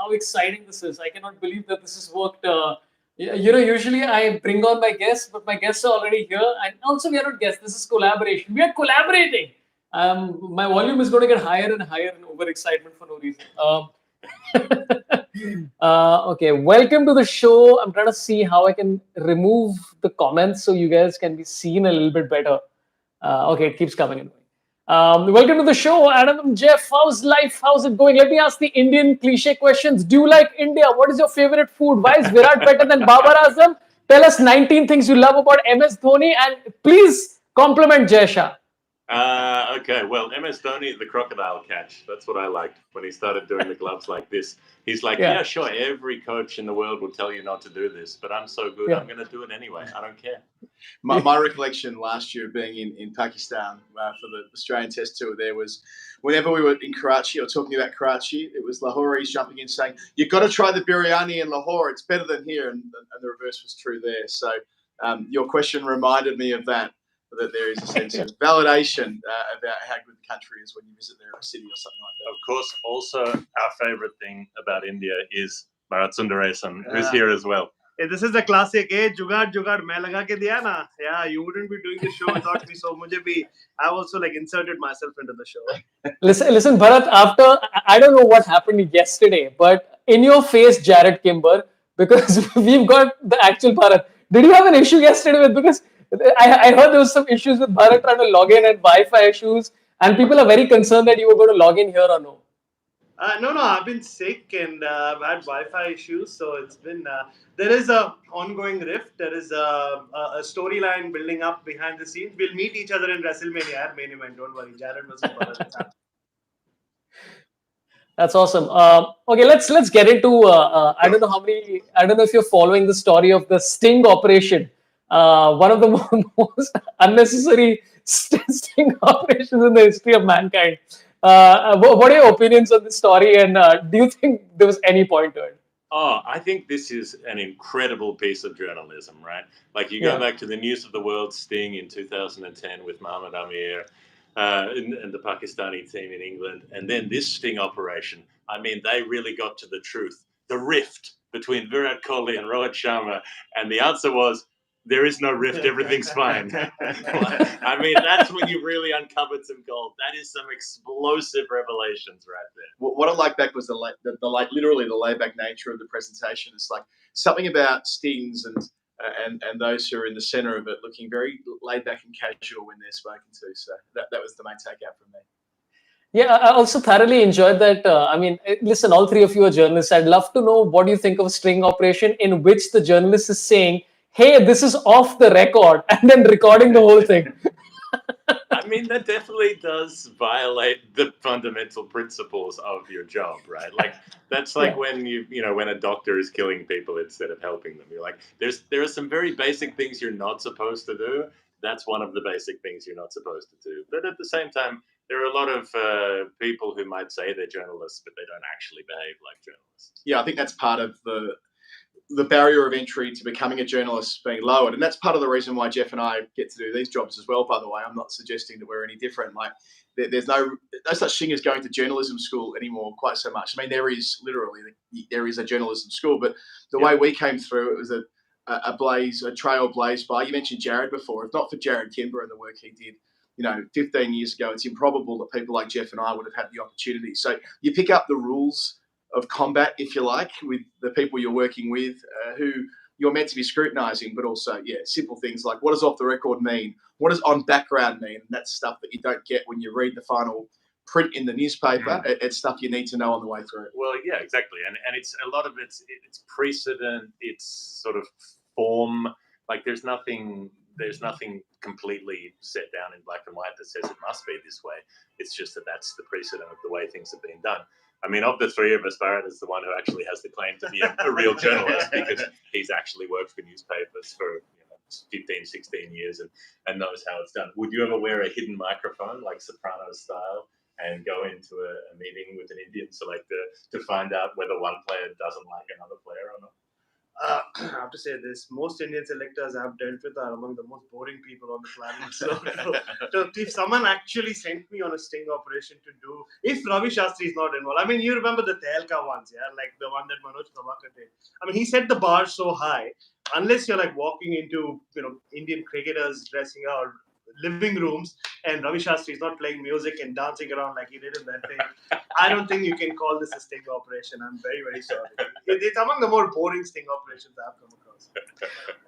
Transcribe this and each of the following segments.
how exciting this is. I cannot believe that this has worked. Usually I bring on my guests, but my guests are already here. And also, we are not guests. This is collaboration. We are collaborating. My volume is going to get higher and higher in overexcitement for no reason. Okay, welcome to the show. I'm trying to see how I can remove the comments so you guys can be seen a little bit better. Okay, it keeps coming in. Welcome to the show, Adam and Jeff. How's life? How's it going? Let me ask the Indian cliche questions. Do you like India? What is your favorite food? Why is Virat better than Babar Azam? Tell us 19 things you love about MS Dhoni, and please compliment Jay Shah. Okay, well, MS Dhoni, the crocodile catch. That's what I liked when he started doing the gloves like this. He's like, yeah, sure, every coach in the world will tell you not to do this, but I'm so good, I'm going to do it anyway. I don't care. My recollection last year being in Pakistan for the Australian Test tour there was whenever we were in Karachi or talking about Karachi, it was Lahoris jumping in saying, you've got to try the biryani in Lahore. It's better than here. And the reverse was true there. So your question reminded me of that there is a sense of validation about how good the country is when you visit their city or something like that. Of course, also our favorite thing about India is Bharat Sundaresan, who's here as well. Hey, this is the classic. Hey, jugad, main laga ke diya na. Yeah, you wouldn't be doing the show without me. So I also inserted myself into the show. Listen, Bharat, I don't know what happened yesterday, but in your face, Jared Kimber, because we've got the actual Bharat. Did you have an issue yesterday because I heard there was some issues with Bharat trying to log in and Wi-Fi issues, and people are very concerned that you were going to log in here or no? No, I've been sick and I've had Wi-Fi issues, so it's been. There is a ongoing rift. There is a storyline building up behind the scenes. We'll meet each other in WrestleMania main event. Don't worry, Jared versus Bharat. That's awesome. Okay, let's get into. I don't know if you're following the story of the Sting operation. One of the most unnecessary sting operations in the history of mankind. What are your opinions on this story, and do you think there was any point to it? Oh, I think this is an incredible piece of journalism, right? Like you go back to the News of the World Sting in 2010 with Muhammad Amir and the Pakistani team in England, and then this Sting operation. I mean, they really got to the truth, the rift between Virat Kohli and Rohit Sharma, and the answer was, there is no rift, everything's fine. I mean, that's when you really uncovered some gold. That is some explosive revelations right there. What I like back was literally the laid back nature of the presentation. It's like something about Stings and those who are in the center of it looking very laid back and casual when they're spoken to. So that was the main takeout from me. Yeah, I also thoroughly enjoyed that. Listen, all three of you are journalists. I'd love to know what you think of a sting operation in which the journalist is saying, hey, this is off the record, and then recording the whole thing. I mean, that definitely does violate the fundamental principles of your job, right? Like, that's like when when a doctor is killing people instead of helping them. You're like, there are some very basic things you're not supposed to do. That's one of the basic things you're not supposed to do. But at the same time, there are a lot of people who might say they're journalists, but they don't actually behave like journalists. Yeah, I think that's part of the barrier of entry to becoming a journalist being lowered. And that's part of the reason why Jeff and I get to do these jobs as well, by the way. I'm not suggesting that we're any different. Like, there's no such thing as going to journalism school anymore quite so much. I mean, there is a journalism school, but the way we came through, it was a trail blazed by. You mentioned Jared before. If not for Jared Kimber and the work he did, 15 years ago, it's improbable that people like Jeff and I would have had the opportunity. So you pick up the rules of combat, if you like, with the people you're working with, who you're meant to be scrutinising, but also, simple things like what does off the record mean? What does on background mean? And that's stuff that you don't get when you read the final print in the newspaper. It's stuff you need to know on the way through. Well, yeah, exactly. And it's a lot of it's precedent, it's sort of form. Like there's nothing completely set down in black and white that says it must be this way. It's just that's the precedent of the way things have been done. I mean, of the three of us, Bharat is the one who actually has the claim to be a real journalist because he's actually worked for newspapers for 15, 16 years and knows how it's done. Would you ever wear a hidden microphone like Sopranos style and go into a meeting with an Indian selector to find out whether one player doesn't like another player or not? I have to say this: most Indian selectors I've dealt with are among the most boring people on the planet. So if someone actually sent me on a sting operation to do, if Ravi Shastri is not involved, I mean, you remember the Tehelka ones, yeah, like the one that Manoj Prabhakar did. I mean, he set the bar so high. Unless you're like walking into Indian cricketers dressing out living rooms and Ravi Shastri is not playing music and dancing around like he did in that thing, I don't think you can call this a sting operation. I'm very, very sorry. It's among the more boring sting operations I've come across.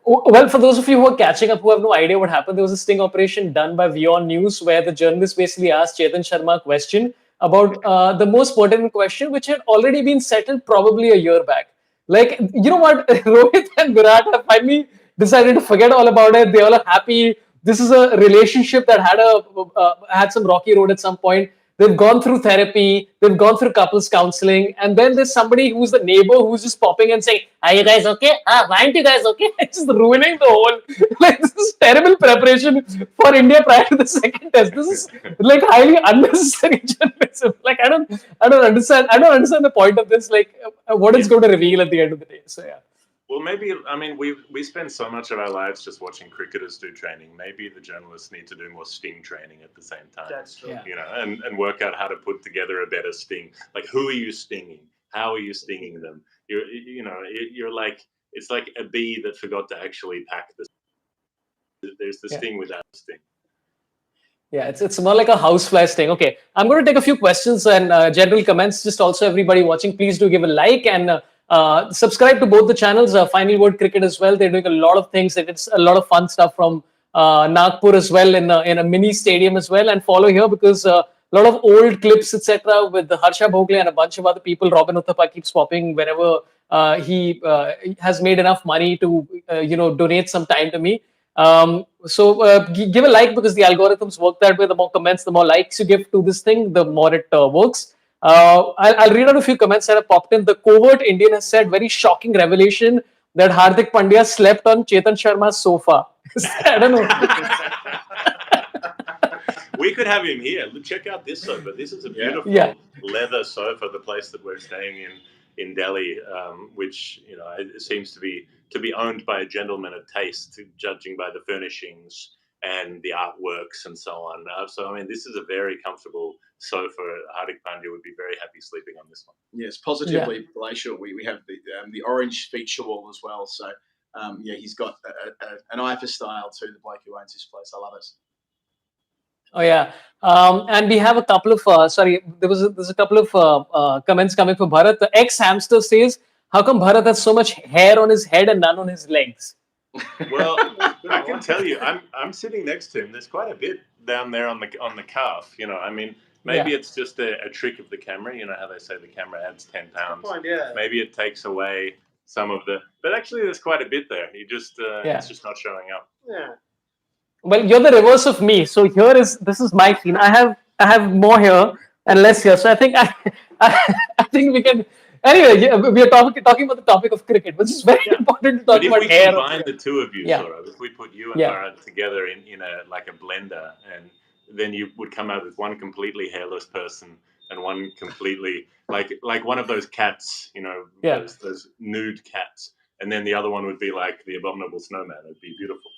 Well, for those of you who are catching up who have no idea what happened, there was a sting operation done by Vion News where the journalist basically asked Chetan Sharma a question about the most pertinent question, which had already been settled probably a year back. Like, you know what? Rohit and Virat have finally decided to forget all about it. They all are happy. This is a relationship that had some rocky road at some point. They've gone through therapy, they've gone through couples counseling, and then there's somebody who's the neighbor who's just popping and saying, "Are you guys okay? Why aren't you guys okay?" It's just ruining the whole. Like, this is terrible preparation for India prior to the second test. This is like highly unnecessary journalism. Like, I don't understand. I don't understand the point of this. Like, what it's going to reveal at the end of the day. So yeah. Well, maybe, I mean, we spend so much of our lives just watching cricketers do training. Maybe the journalists need to do more sting training at the same time. That's true. Yeah. You know, and work out how to put together a better sting. Like, who are you stinging? How are you stinging them? You're like, it's like a bee that forgot to actually pack the. There's the Yeah. sting without the sting. Yeah, it's more like a housefly sting. Okay, I'm going to take a few questions and general comments. Just also everybody watching, please do give a like and subscribe to both the channels. Final Word Cricket as well. They're doing a lot of things. It's a lot of fun stuff from Nagpur as well in a mini stadium as well. And follow here because a lot of old clips, etc. with the Harsha Bhogle and a bunch of other people. Robin Uthappa keeps popping whenever he has made enough money to donate some time to me. Give a like because the algorithms work that way. The more comments, the more likes you give to this thing, the more it works. I'll read out a few comments that have popped in. The covert Indian has said, very shocking revelation that Hardik Pandya slept on Chetan Sharma's sofa. I don't know. We could have him here. Check out this sofa. This is a beautiful leather sofa. The place that we're staying in Delhi, which it seems to be owned by a gentleman of taste, judging by the furnishings and the artworks and so on. So I mean, this is a very comfortable sofa. Hardik Pandya would be very happy sleeping on this one. Yes, positively palatial. We have the orange feature wall as well. So he's got an eye for style too. The bloke who owns this place, I love it. Oh yeah, and we have a couple of there's a couple of comments coming from Bharat. The ex-hamster says, "How come Bharat has so much hair on his head and none on his legs?" Well, I can tell you, I'm sitting next to him. There's quite a bit down there on the calf. I mean, maybe it's just a trick of the camera. You know how they say the camera adds 10 pounds. Good point, yeah. Maybe it takes away some of the, but actually there's quite a bit there. It's just not showing up. Yeah. Well, you're the reverse of me. So this is my scene. I have more here and less here. So I think I think we can. Anyway, we are talking about the topic of cricket, which is very important to talk about hair. But if we combine the two of you, Sorabh, if we put you and Bharat together in a blender, and then you would come out with one completely hairless person and one completely like one of those cats, those nude cats. And then the other one would be like the abominable snowman. It'd be beautiful.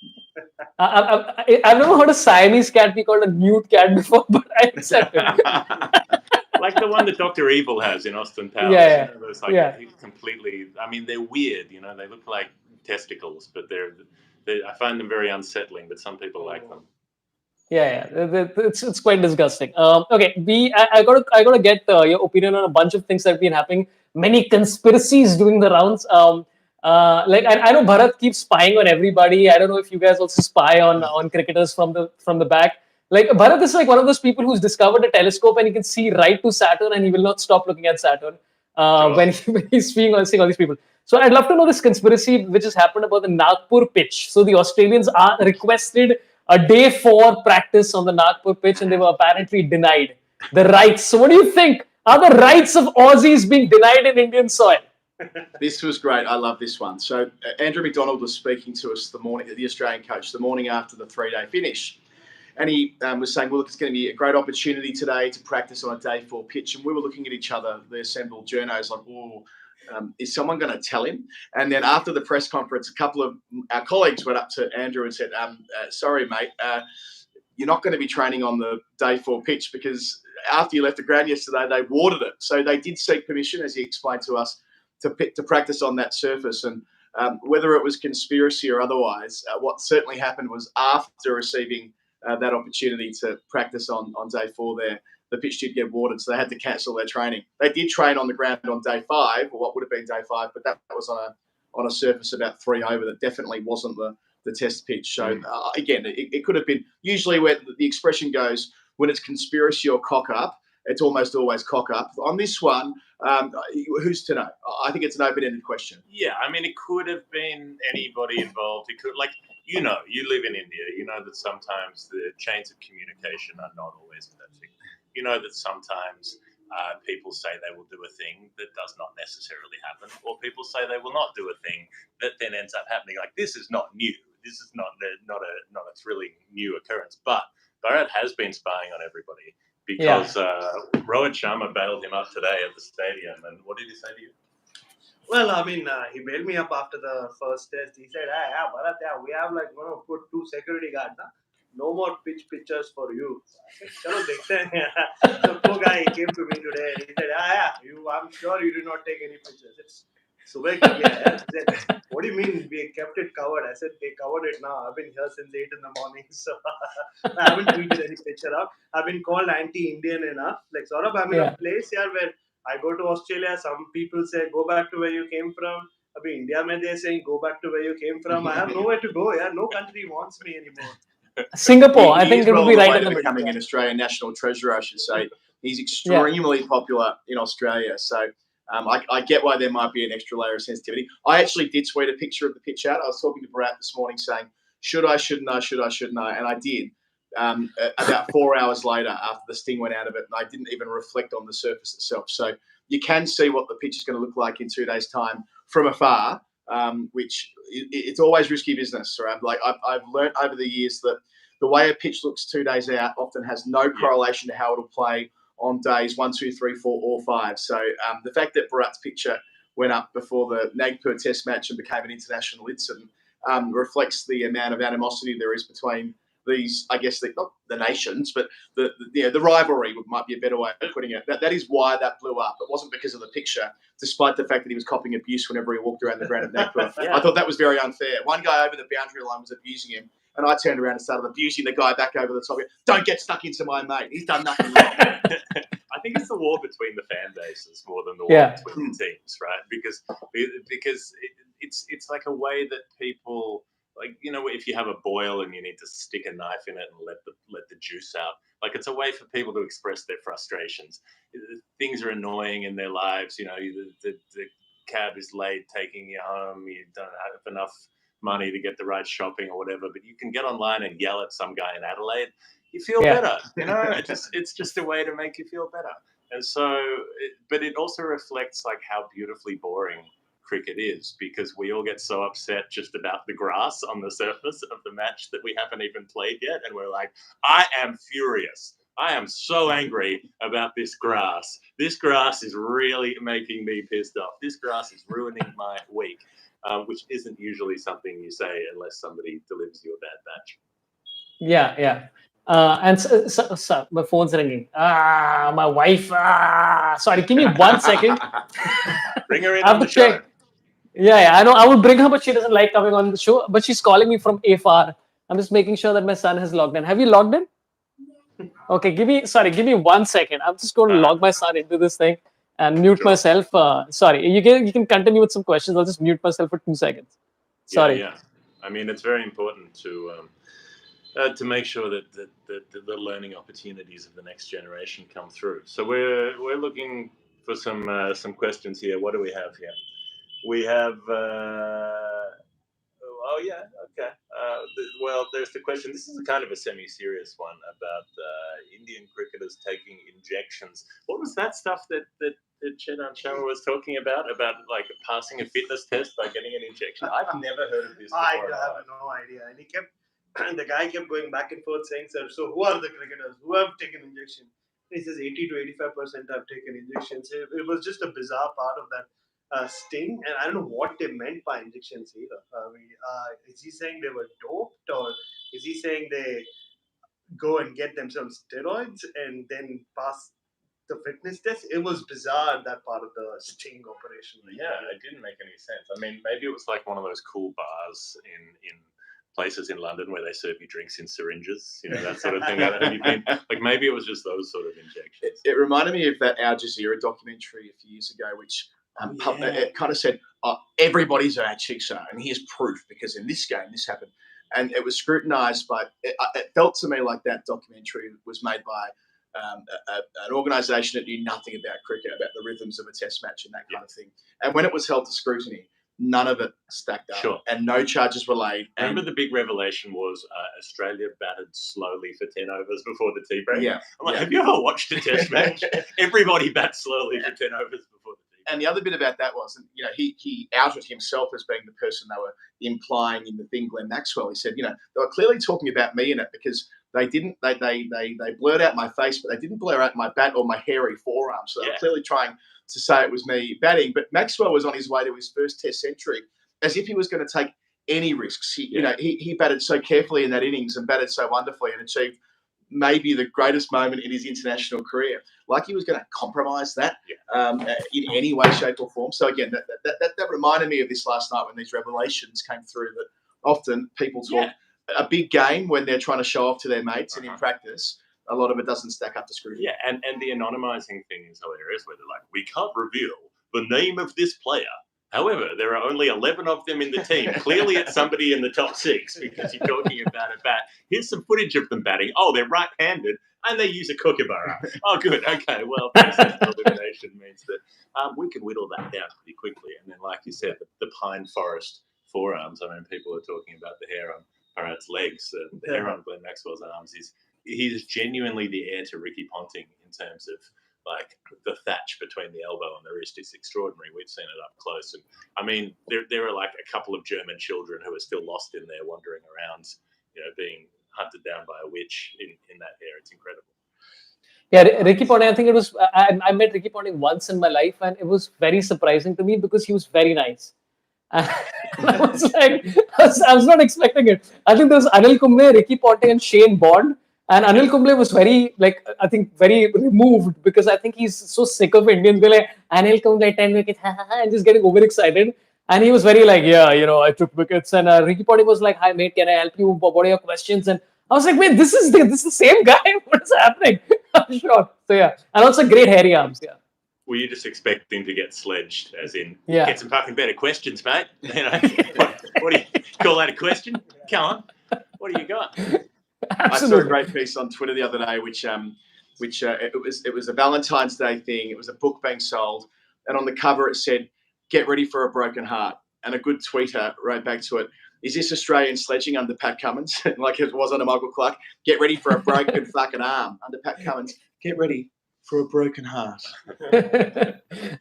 I've never heard a Siamese cat be called a nude cat before, but I accept it. Like the one that Dr. Evil has in Austin Powers. Yeah. Completely. I mean, they're weird. They look like testicles, but I find them very unsettling. But some people like them. Yeah. It's quite disgusting. Okay, I gotta get your opinion on a bunch of things that have been happening. Many conspiracies doing the rounds. I know Bharat keeps spying on everybody. I don't know if you guys also spy on cricketers from the back. Like Bharat is like one of those people who's discovered a telescope and he can see right to Saturn and he will not stop looking at Saturn when he's seeing all these people. So I'd love to know this conspiracy which has happened about the Nagpur pitch. So the Australians are requested a day 4 practice on the Nagpur pitch and they were apparently denied the rights. So what do you think? Are the rights of Aussies being denied in Indian soil? This was great. I love this one. So Andrew McDonald was speaking to us the Australian coach, the morning after the 3-day finish. And he was saying, well, look, it's going to be a great opportunity today to practice on a day 4 pitch. And we were looking at each other, the assembled journos, like, oh, Is someone going to tell him? And then after the press conference, a couple of our colleagues went up to Andrew and said, sorry, mate, you're not going to be training on the day 4 pitch because after you left the ground yesterday, they watered it. So they did seek permission, as he explained to us, to practice on that surface. And whether it was conspiracy or otherwise, what certainly happened was after receiving that opportunity to practice on day 4 there, the pitch did get watered, so they had to cancel their training. They did train on the ground on day 5, or what would have been day 5, but that was on a surface about 3 over. That definitely wasn't the test pitch. So again, it could have been. Usually, where the expression goes, when it's conspiracy or cock up, it's almost always cock up. On this one, who's to know? I think it's an open-ended question. Yeah, I mean, it could have been anybody involved. It could, like, you live in India. You know that sometimes the chains of communication are not always perfect. You know that sometimes people say they will do a thing that does not necessarily happen, or people say they will not do a thing that then ends up happening. Like, this is not new. This is not a thrilling new occurrence. But Bharat has been spying on everybody because Rohit Sharma bailed him up today at the stadium. And what did he say to you? Well, I mean, he bailed me up after the first test. He said, Bharat, we have put 2 security guards. No more pitch pictures for you. Chalo, dekhte hain. So poor guy came to me today and he said, I'm sure you did not take any pictures. It's subah ki hai. He said, what do you mean we kept it covered? I said, they covered it now. I've been here since 8 in the morning. So I haven't tweeted any picture up. I've been called anti-Indian enough. Like, Sorabh, I'm in a place here where I go to Australia. Some people say, go back to where you came from. Abhi India mein they're saying, go back to where you came from. I have nowhere to go. No country wants me anymore. Singapore, I think it would be right in the middle. Becoming an Australian national treasure, I should say. He's extremely popular in Australia. So I get why there might be an extra layer of sensitivity. I actually did tweet a picture of the pitch out. I was talking to Bharat this morning saying, should I, shouldn't I, should I, shouldn't I? And I did. About 4 hours later, after the sting went out of it, and I didn't even reflect on the surface itself. So you can see what the pitch is going to look like in 2 days' time from afar. Which it's always risky business. Right? Like I've learned over the years that the way a pitch looks 2 days out often has no correlation to how it'll play on days 1, 2, 3, 4, or 5. So the fact that Bharat's picture went up before the Nagpur Test match and became an international incident reflects the amount of animosity there is between these, I guess, not the nations, but the rivalry might be a better way of putting it. That is why that blew up. It wasn't because of the picture, despite the fact that he was copying abuse whenever he walked around the ground at Nagpur. I thought that was very unfair. One guy over the boundary line was abusing him, and I turned around and started abusing the guy back over the top. Don't get stuck into my mate. He's done nothing wrong. I think it's the war between the fan bases more than the war between the teams, right? Because it's like a way that people, like, if you have a boil and you need to stick a knife in it and let the juice out, like, it's a way for people to express their frustrations. Things are annoying in their lives. The cab is late taking you home. You don't have enough money to get the right shopping or whatever, but you can get online and yell at some guy in Adelaide. You feel better. It's just a way to make you feel better. And so, but it also reflects like how beautifully boring cricket is, because we all get so upset just about the grass on the surface of the match that we haven't even played yet, and we're like, I am furious. I am so angry about this grass. This grass is really making me pissed off. This grass is ruining my week, which isn't usually something you say unless somebody delivers you a bad batch. Yeah. And so, my phone's ringing. My wife. Sorry, give me 1 second. Bring her in on the show. Yeah, I know. I would bring her, but she doesn't like coming on the show. But she's calling me from afar. I'm just making sure that my son has logged in. Have you logged in? Okay, give me 1 second. I'm just going to log my son into this thing and mute myself. Sorry, you can continue with some questions. I'll just mute myself for 2 seconds. Sorry. Yeah. I mean, it's very important to make sure that the learning opportunities of the next generation come through. So we're looking for some questions here. What do we have here? We have. Well, there's the question. This is a kind of a semi-serious one about Indian cricketers taking injections. What was that stuff that Chetan Sharma was talking about like passing a fitness test by getting an injection? I've never heard of this before. I have no idea. And the guy kept going back and forth saying, sir, so who are the cricketers who have taken injection? He says 80 to 85% have taken injections. It was just a bizarre part of that Sting, and I don't know what they meant by injections either. Is he saying they were doped, or is he saying they go and get themselves steroids and then pass the fitness test? It was bizarre, that part of the Sting operation. Yeah, it didn't make any sense. I mean, maybe it was like one of those cool bars in places in London where they serve you drinks in syringes, that sort of thing. Have you been, like, maybe it was just those sort of injections. It reminded me of that Al Jazeera documentary a few years ago, which it kind of said, everybody's a chicksa, and here's proof, because in this game this happened. And it was scrutinised by, it felt to me like that documentary was made by an organisation that knew nothing about cricket, about the rhythms of a test match and that kind of thing. And when it was held to scrutiny, none of it stacked up, Sure. and no charges were laid. Remember the big revelation was Australia batted slowly for 10 overs before the tea break? Yeah. I'm like, have you ever watched a test match? Everybody bats slowly for 10 overs before the tea break. And the other bit about that was, he outed himself as being the person they were implying in the thing, Glenn Maxwell. He said, they were clearly talking about me in it, because they blurred out my face, but they didn't blur out my bat or my hairy forearm. So they were clearly trying to say it was me batting. But Maxwell was on his way to his first test century, as if he was going to take any risks. He batted so carefully in that innings and batted so wonderfully and achieved maybe the greatest moment in his international career. Like he was going to compromise that in any way, shape or form. So again, that reminded me of this last night when these revelations came through, that often people talk a big game when they're trying to show off to their mates, and in practice, a lot of it doesn't stack up to scrutiny. Yeah, and the anonymizing thing is hilarious, where they're like, we can't reveal the name of this player. However, there are only 11 of them in the team. Clearly, it's somebody in the top 6, because you're talking about a bat. Here's some footage of them batting. Oh, they're right-handed, and they use a kookaburra. Oh, good. Okay, well, process elimination means that we can whittle that down pretty quickly. And then, like you said, the pine forest forearms. I mean, people are talking about the hair on Parrot's legs. The hair on Glenn Maxwell's arms he's genuinely the heir to Ricky Ponting in terms of, like, the thatch between the elbow and the wrist is extraordinary. We've seen it up close. And I mean, there are like a couple of German children who are still lost in there, wandering around, being hunted down by a witch in that hair. It's incredible. Yeah, Ricky Ponting, I think it was, I met Ricky Ponting once in my life, and it was very surprising to me because he was very nice. And I was like, I was not expecting it. I think there was Anil Kumble, Ricky Ponting, and Shane Bond. And Anil Kumble was very, very removed, because I think he's so sick of Indians being like, Anil Kumble, 10 wickets, and just getting overexcited. And he was very like, I took wickets. And Ricky Ponting was like, hi, mate, can I help you? What are your questions? And I was like, wait, this is the same guy? What is happening? I'm shocked. So, yeah. And also great hairy arms, yeah. Were you just expecting to get sledged, as in, get some fucking better questions, mate? What do you call that a question? Come on. What do you got? Absolutely. I saw a great piece on Twitter the other day, which it was a Valentine's Day thing. It was a book being sold, and on the cover it said, "Get ready for a broken heart." And a good tweeter wrote back to it, "Is this Australian sledging under Pat Cummins?" Like it was under Michael Clark. "Get ready for a broken fucking arm under Pat Cummins. Get ready for a broken heart."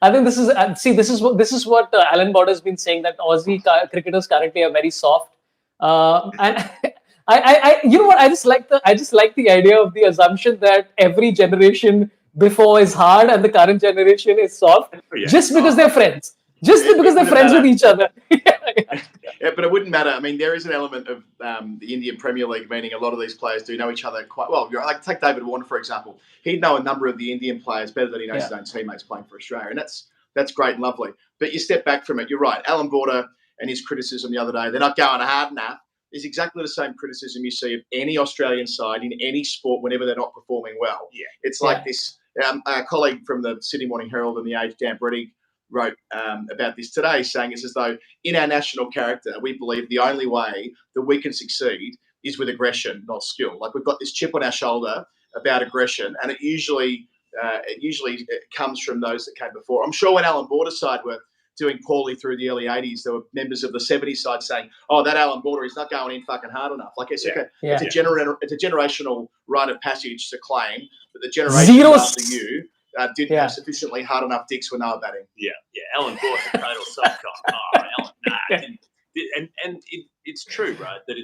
I think this is what Alan Border's been saying, that Aussie cricketers currently are very soft, and I you know what, I just like the idea of the assumption that every generation before is hard and the current generation is soft, just because they're friends. Just because they're friends with each other. Yeah, but it wouldn't matter. I mean, there is an element of the Indian Premier League, meaning a lot of these players do know each other quite well. Like, take David Warner, for example. He'd know a number of the Indian players better than he knows his own teammates playing for Australia. And that's great and lovely. But you step back from it, you're right. Alan Border and his criticism the other day, they're not going hard enough, is exactly the same criticism you see of any Australian side in any sport whenever they're not performing well. Yeah. It's like this. A colleague from the Sydney Morning Herald and the Age, Dan Brettig, wrote about this today, saying it's as though in our national character, we believe the only way that we can succeed is with aggression, not skill. Like, we've got this chip on our shoulder about aggression, and it usually comes from those that came before. I'm sure when Alan Border's side were doing poorly through the early 80s, there were members of the 70s side saying, "Oh, that Alan Border is not going in fucking hard enough." Like, it's it's a generational rite of passage to claim that the generation after you didn't have sufficiently hard enough dicks when they were batting. Yeah. Alan Border, total soft cock. Oh, Alan, nah. And it's true, right? That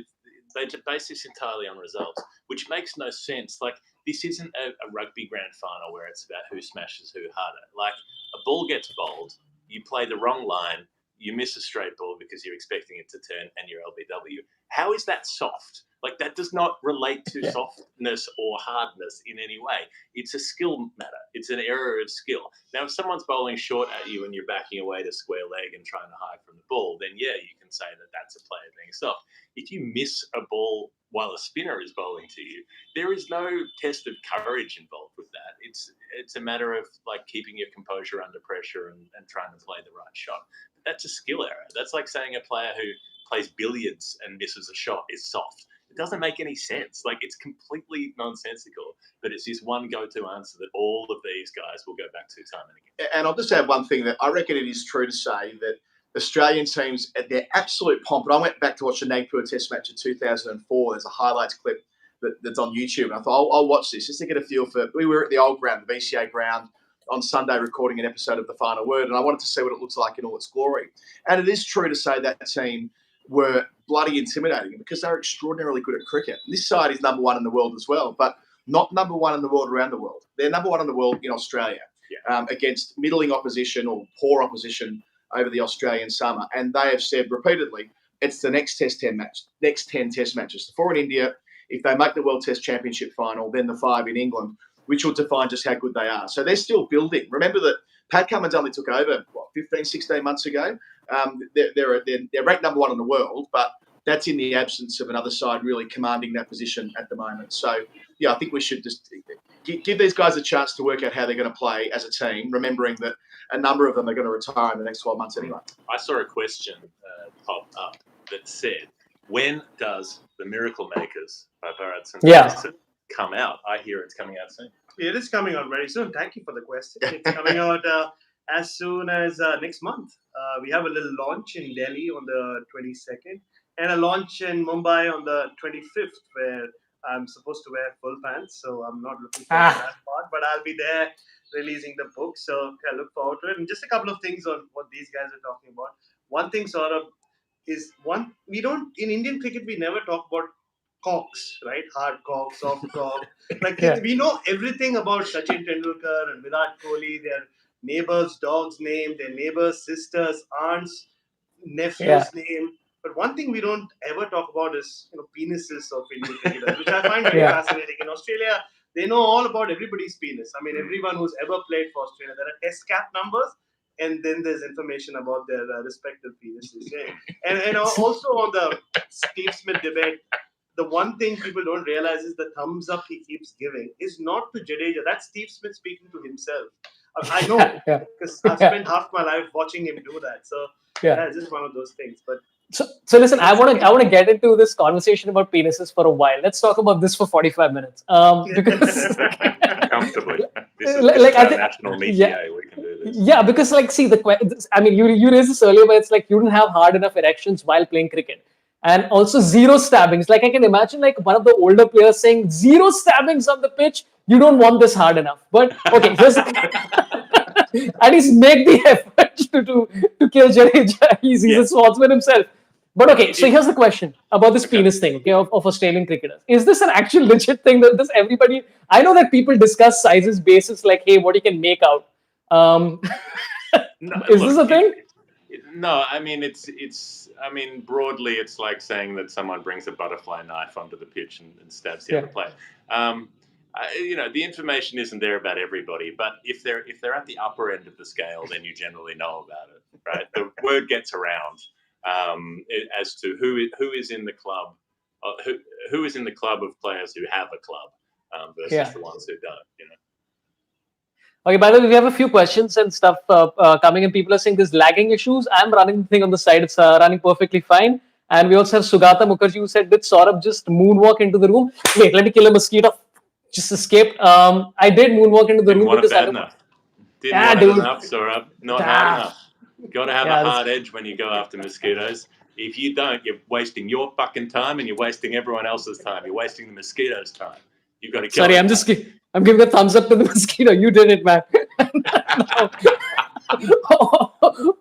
they base this entirely on results, which makes no sense. Like, this isn't a rugby grand final where it's about who smashes who harder. Like, a ball gets bowled, you play the wrong line, you miss a straight ball because you're expecting it to turn and you're LBW. How is that soft? Like, that does not relate to softness or hardness in any way. It's a skill matter. It's an error of skill. Now, if someone's bowling short at you and you're backing away to square leg and trying to hide from the ball, then yeah, you can say that that's a player being soft. If you miss a ball while a spinner is bowling to you, there is no test of courage involved with that. It's a matter of like keeping your composure under pressure and trying to play the right shot. That's a skill error. That's like saying a player who plays billiards and misses a shot is soft. It doesn't make any sense. Like, it's completely nonsensical, but it's this one go-to answer that all of these guys will go back to time and again. And I'll just add one thing, that I reckon it is true to say that Australian teams, at their absolute pomp, and I went back to watch the Nagpur Test match in 2004. There's a highlights clip that's on YouTube, and I thought, I'll watch this just to get a feel for it. We were at the old ground, the VCA ground, on Sunday recording an episode of The Final Word, and I wanted to see what it looks like in all its glory. And it is true to say that team were bloody intimidating because they're extraordinarily good at cricket. This side is number one in the world as well, but not number one in the world around the world. They're number one in the world in Australia against middling opposition or poor opposition over the Australian summer. And they have said repeatedly, it's the next 10 Test matches. The 4 in India, if they make the World Test Championship final, then the 5 in England, which will define just how good they are. So they're still building. Remember that Pat Cummins only took over, 15, 16 months ago? They're ranked number one in the world, but that's in the absence of another side really commanding that position at the moment. So, yeah, I think we should just give these guys a chance to work out how they're going to play as a team, remembering that a number of them are going to retire in the next 12 months anyway. I saw a question pop up that said, when does The Miracle Makers by Bharat Singh come out? I hear it's coming out soon. It is coming out very soon. Thank you for the question. It's coming out as soon as next month. We have a little launch in Delhi on the 22nd and a launch in Mumbai on the 25th, where I'm supposed to wear full pants. So I'm not looking forward to that part, but I'll be there releasing the book. So I look forward to it. And just a couple of things on what these guys are talking about. One thing, Sorabh, is we don't, in Indian cricket, we never talk about cocks, right? Hard cock, soft cock. Like, we know everything about Sachin Tendulkar and Virat Kohli, their neighbors' dog's name, their neighbors' sisters, aunts, nephew's name. But one thing we don't ever talk about is, penises of Indian cricketers, which I find very fascinating. In Australia, they know all about everybody's penis. I mean, everyone who's ever played for Australia. There are test cap numbers, and then there's information about their respective penises. And also on the Steve Smith debate, the one thing people don't realize is the thumbs up he keeps giving is not to Jadeja. That's Steve Smith speaking to himself. I know, because I've spent half my life watching him do that. So it's just one of those things. But so listen, I want to get into this conversation about penises for a while. Let's talk about this for 45 minutes. Because comfortably, this is like national media. We can do this. Yeah, because you raised this earlier, but it's like you didn't have hard enough erections while playing cricket. And also zero stabbings. Like, I can imagine like one of the older players saying, 0 stabbings on the pitch. You don't want this hard enough. But okay, here's at least make the effort to kill Jadeja. He's a sportsman himself. But okay, so here's the question about this penis thing, of Australian cricketers. Is this an actual legit thing that this everybody? I know that people discuss sizes basis, like, hey, what you can make out. Is this a thing? No, I mean broadly, it's like saying that someone brings a butterfly knife onto the pitch and stabs the other player. The information isn't there about everybody, but if they're at the upper end of the scale, then you generally know about it, right? The word gets around as to who is in the club, who is in the club of players who have a club versus the ones who don't. Okay, by the way, we have a few questions and stuff coming in. People are saying there's lagging issues. I'm running the thing on the side. It's running perfectly fine. And we also have Sugata Mukherjee, who said, did Sorabh just moonwalk into the room? Wait, let me kill a mosquito. Just escaped. I did moonwalk into the room because I don't... Didn't want it enough, Sorabh. Not hard enough. Got to have a hard edge when you go after mosquitoes. If you don't, you're wasting your fucking time and you're wasting everyone else's time. You're wasting the mosquitoes' time. You've got to kill it. I'm giving a thumbs up to the mosquito. You did it, man.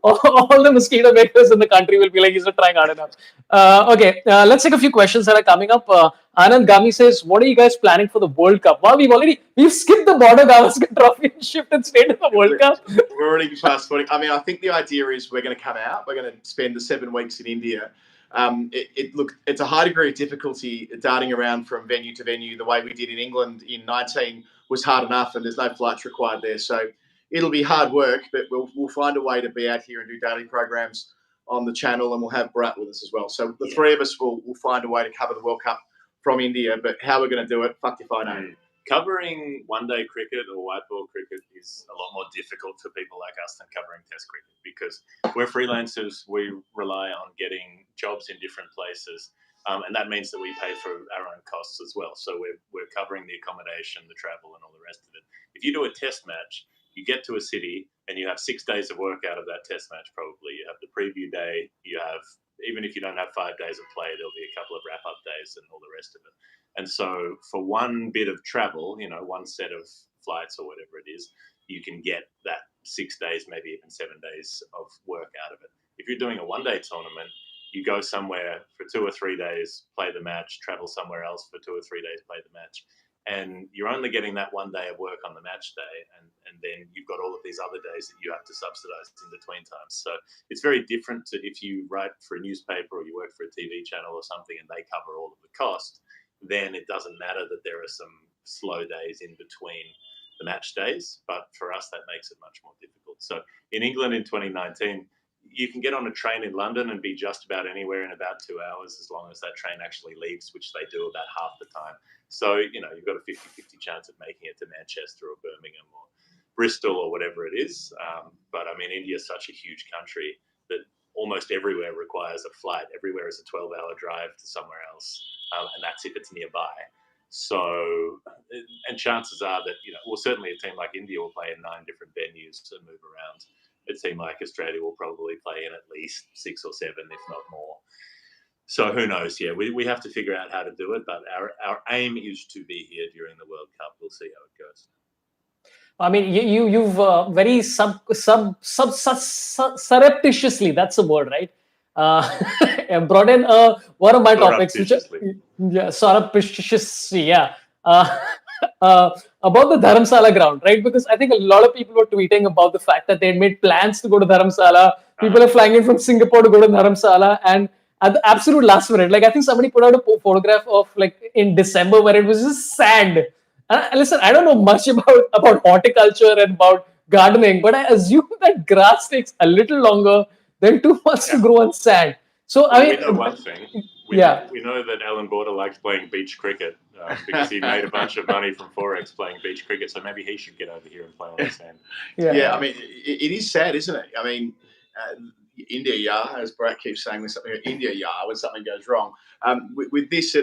All the mosquito makers in the country will be like, he's not trying hard enough. Okay, let's take a few questions that are coming up. Anand Gami says, "What are you guys planning for the World Cup?" Wow, we've skipped the Border-Gavaskar Trophy and shifted straight to the World Cup. We're already fast forwarding. I mean, I think the idea is we're going to come out. We're going to spend the 7 weeks in India. It's a high degree of difficulty darting around from venue to venue. The way we did in England in 19 was hard enough, and there's no flights required there. So it'll be hard work, but we'll find a way to be out here and do daily programs on the channel, and we'll have Bharat with us as well. So the three of us will find a way to cover the World Cup from India, but how we're going to do it, fuck if I know. Covering one-day cricket or white ball cricket is a lot more difficult for people like us than covering Test cricket, because we're freelancers. We rely on getting jobs in different places, and that means that we pay for our own costs as well. So we're covering the accommodation, the travel, and all the rest of it. If you do a Test match, you get to a city and you have 6 days of work out of that Test match. Probably you have the preview day. You have, even if you don't have 5 days of play, there'll be a couple of wrap-up days and all the rest of it. And so for one bit of travel, one set of flights or whatever it is, you can get that 6 days, maybe even 7 days of work out of it. If you're doing a one-day tournament, you go somewhere for 2 or 3 days, play the match, travel somewhere else for 2 or 3 days, play the match. And you're only getting that 1 day of work on the match day. And then you've got all of these other days that you have to subsidize in between times. So it's very different to if you write for a newspaper or you work for a TV channel or something and they cover all of the cost. Then it doesn't matter that there are some slow days in between the match days. But for us, that makes it much more difficult. So in England in 2019, you can get on a train in London and be just about anywhere in about 2 hours, as long as that train actually leaves, which they do about half the time. So, you've got a 50-50 chance of making it to Manchester or Birmingham or Bristol or whatever it is. But I mean, India is such a huge country that almost everywhere requires a flight. Everywhere is a 12-hour drive to somewhere else. And that's if it's nearby. So, and chances are that, certainly a team like India will play in 9 different venues to move around. A team like Australia will probably play in at least 6 or 7, if not more. So who knows? Yeah, we have to figure out how to do it. But our aim is to be here during the World Cup. We'll see how it goes. I mean, you've very surreptitiously, that's the word, right? Brought in one of my topics, which surreptitiously, about the Dharamsala ground, right? Because I think a lot of people were tweeting about the fact that they had made plans to go to Dharamsala. People are flying in from Singapore to go to Dharamsala, and at the absolute last minute, like I think somebody put out a photograph of like in December where it was just sand. Listen, I don't know much about horticulture and about gardening, but I assume that grass takes a little longer than 2 months to grow on sand. So well, we know one thing. We know that Alan Border likes playing beach cricket because he made a bunch of money from Forex playing beach cricket. So maybe he should get over here and play on the sand. Yeah, I mean, it is sad, isn't it? I mean, India, as Brett keeps saying, with something India, when something goes wrong. With this,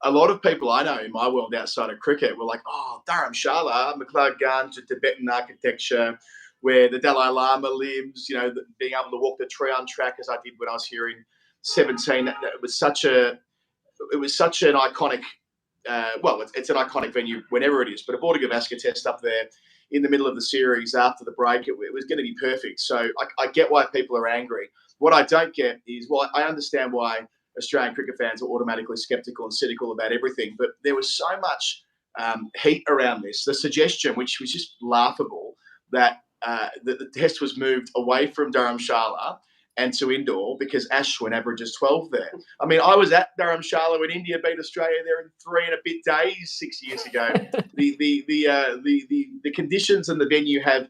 a lot of people I know in my world outside of cricket were like, oh, Dharamshala, McLeod Ganj, Tibetan architecture, where the Dalai Lama lives, being able to walk the Trion track as I did when I was here in 17. It was such an iconic, it's an iconic venue whenever it is, but a Border-Gavaskar test up there in the middle of the series after the break, it was going to be perfect. So I get why people are angry. What I don't get is, I understand why Australian cricket fans are automatically sceptical and cynical about everything, but there was so much heat around this. The suggestion, which was just laughable, that the test was moved away from Dharamshala and to indoor because Ashwin averages 12 there. I mean, I was at Dharamshala when India beat Australia there in 3 and a bit days 6 years ago. The conditions and the venue have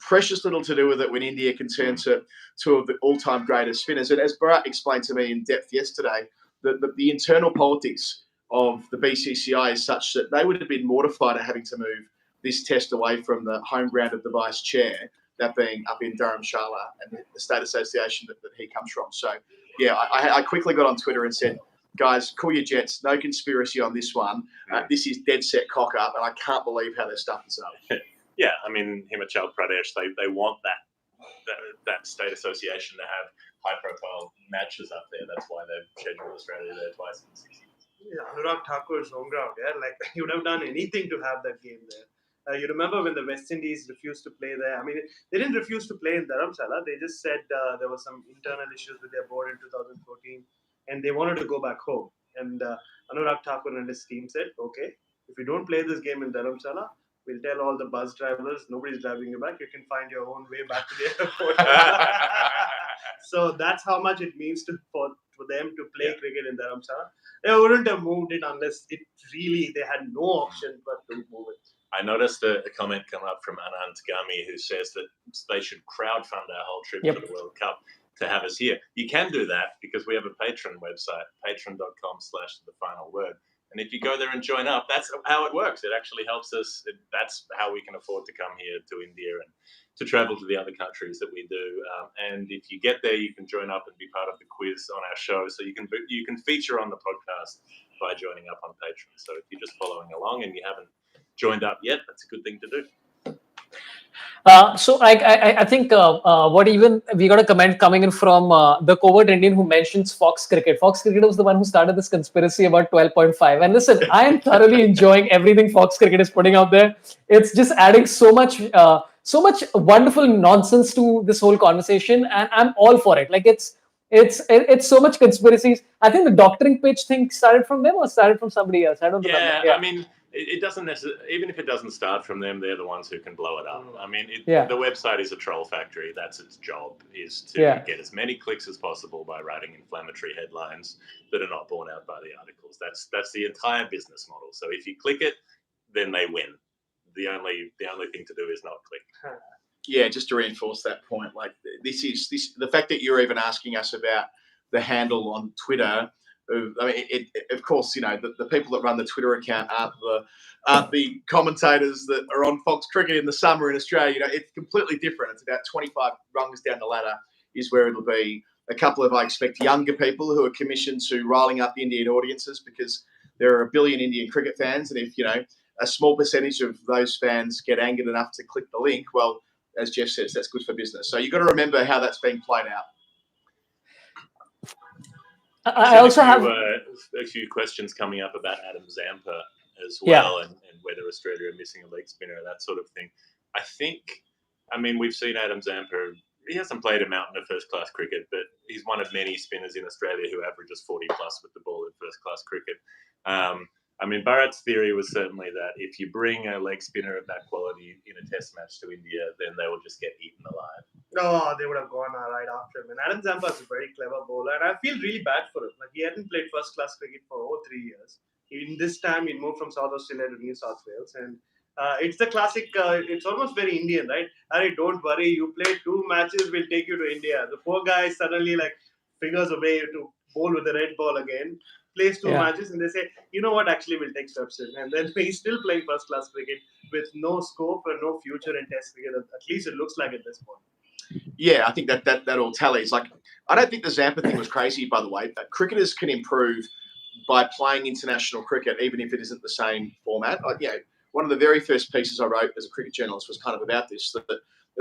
precious little to do with it when India can turn to 2 of the all-time greatest spinners. And as Bharat explained to me in depth yesterday, the internal politics of the BCCI is such that they would have been mortified at having to move this test away from the home ground of the vice chair, that being up in Dharamshala and the state association that he comes from. So, yeah, I quickly got on Twitter and said, guys, cool your jets. No conspiracy on this one. This is dead set cock up, and I can't believe how their stuff is up. Yeah, I mean, Himachal Pradesh, they want that state association to have high-profile matches up there. That's why they've scheduled Australia there twice in 6 years. Yeah, Anurag Thakur's home ground, like he would have done anything to have that game there. You remember when the West Indies refused to play there? I mean, they didn't refuse to play in Dharamshala. They just said there were some internal issues with their board in 2014, and they wanted to go back home. And Anurag Thakur and his team said, okay, if you don't play this game in Dharamshala, we'll tell all the bus drivers, nobody's driving you back. You can find your own way back to the airport. So that's how much it means for them to play cricket in Dharamshala. They wouldn't have moved it unless it really they had no option but to move it. I noticed a comment come up from Anand Gami who says that they should crowdfund our whole trip to the World Cup to have us here. You can do that because we have a Patreon website, patreon.com/thefinalword. And if you go there and join up, that's how it works. It actually helps us. That's how we can afford to come here to India and to travel to the other countries that we do. And if you get there, you can join up and be part of the quiz on our show. So you can feature on the podcast by joining up on Patreon. So if you're just following along and you haven't joined up yet, that's a good thing to do. So I think what even we got a comment coming in from the covert Indian who mentions Fox Cricket. Fox Cricket was the one who started this conspiracy about 12.5. And listen, I am thoroughly enjoying everything Fox Cricket is putting out there. It's just adding so much wonderful nonsense to this whole conversation, and I'm all for it. Like it's so much conspiracies. I think the doctoring pitch thing started from them or started from somebody else. I don't remember. Yeah, I mean, it doesn't necessarily, even if it doesn't start from them, they're the ones who can blow it up. I mean, the website is a troll factory. That's its job, is to get as many clicks as possible by writing inflammatory headlines that are not borne out by the articles. That's the entire business model. So if you click it, then they win. The only thing to do is not click. Yeah, just to reinforce that point, like this the fact that you're even asking us about the handle on Twitter. I mean, of course, you know, the people that run the Twitter account aren't the commentators that are on Fox Cricket in the summer in Australia. You know, it's completely different. It's about 25 rungs down the ladder is where it'll be. A couple of, I expect, younger people who are commissioned to riling up Indian audiences because there are 1 billion Indian cricket fans, and if, you know, a small percentage of those fans get angered enough to click the link, well, as Jeff says, that's good for business. So you've got to remember how that's being played out. I also have a few questions coming up about Adam Zampa as well, and whether Australia are missing a leg spinner and that sort of thing. I mean, we've seen Adam Zampa. He hasn't played a mountain of first-class cricket, but he's one of many spinners in Australia who averages 40-plus with the ball in first-class cricket. I mean, Bharat's theory was certainly that if you bring a leg spinner of that quality in a test match to India, then they will just get eaten alive. No, they would have gone right after him. And Adam Zampa is a very clever bowler, and I feel really bad for him. Like, he hadn't played first-class cricket for over 3 years. In this time, he moved from South Australia to New South Wales, and it's the classic. It's almost very Indian, right? Hey, don't worry, you play 2 matches, we'll take you to India. The poor guy suddenly figures a way to bowl with the red ball again. Plays 2 matches, and they say, you know what? Actually, we'll take steps in, and then he's still playing first-class cricket with no scope and no future in Test cricket. At least it looks like at this point. Yeah, I think that all tallies. Like, I don't think the Zampa thing was crazy, by the way. But cricketers can improve by playing international cricket, even if it isn't the same format. One of the very first pieces I wrote as a cricket journalist was kind of about this, that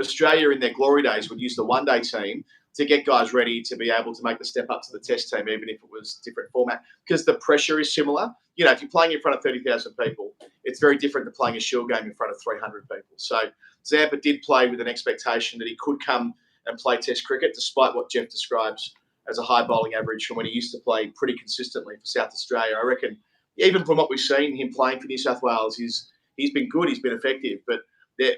Australia in their glory days would use the one-day team to get guys ready to be able to make the step up to the test team, even if it was a different format, because the pressure is similar. You know, if you're playing in front of 30,000 people, it's very different to playing a Shield game in front of 300 people. So Zampa did play with an expectation that he could come and play test cricket, despite what Jeff describes as a high bowling average from when he used to play pretty consistently for South Australia. I reckon, even from what we've seen him playing for New South Wales, he's been good, he's been effective, but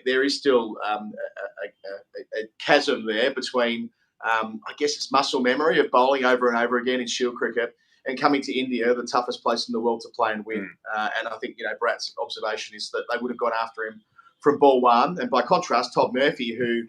there is still a chasm there between, I guess it's muscle memory of bowling over and over again in Shield cricket and coming to India, the toughest place in the world to play and win. And I think, Brad's observation is that they would have gone after him from ball one. And by contrast, Todd Murphy, who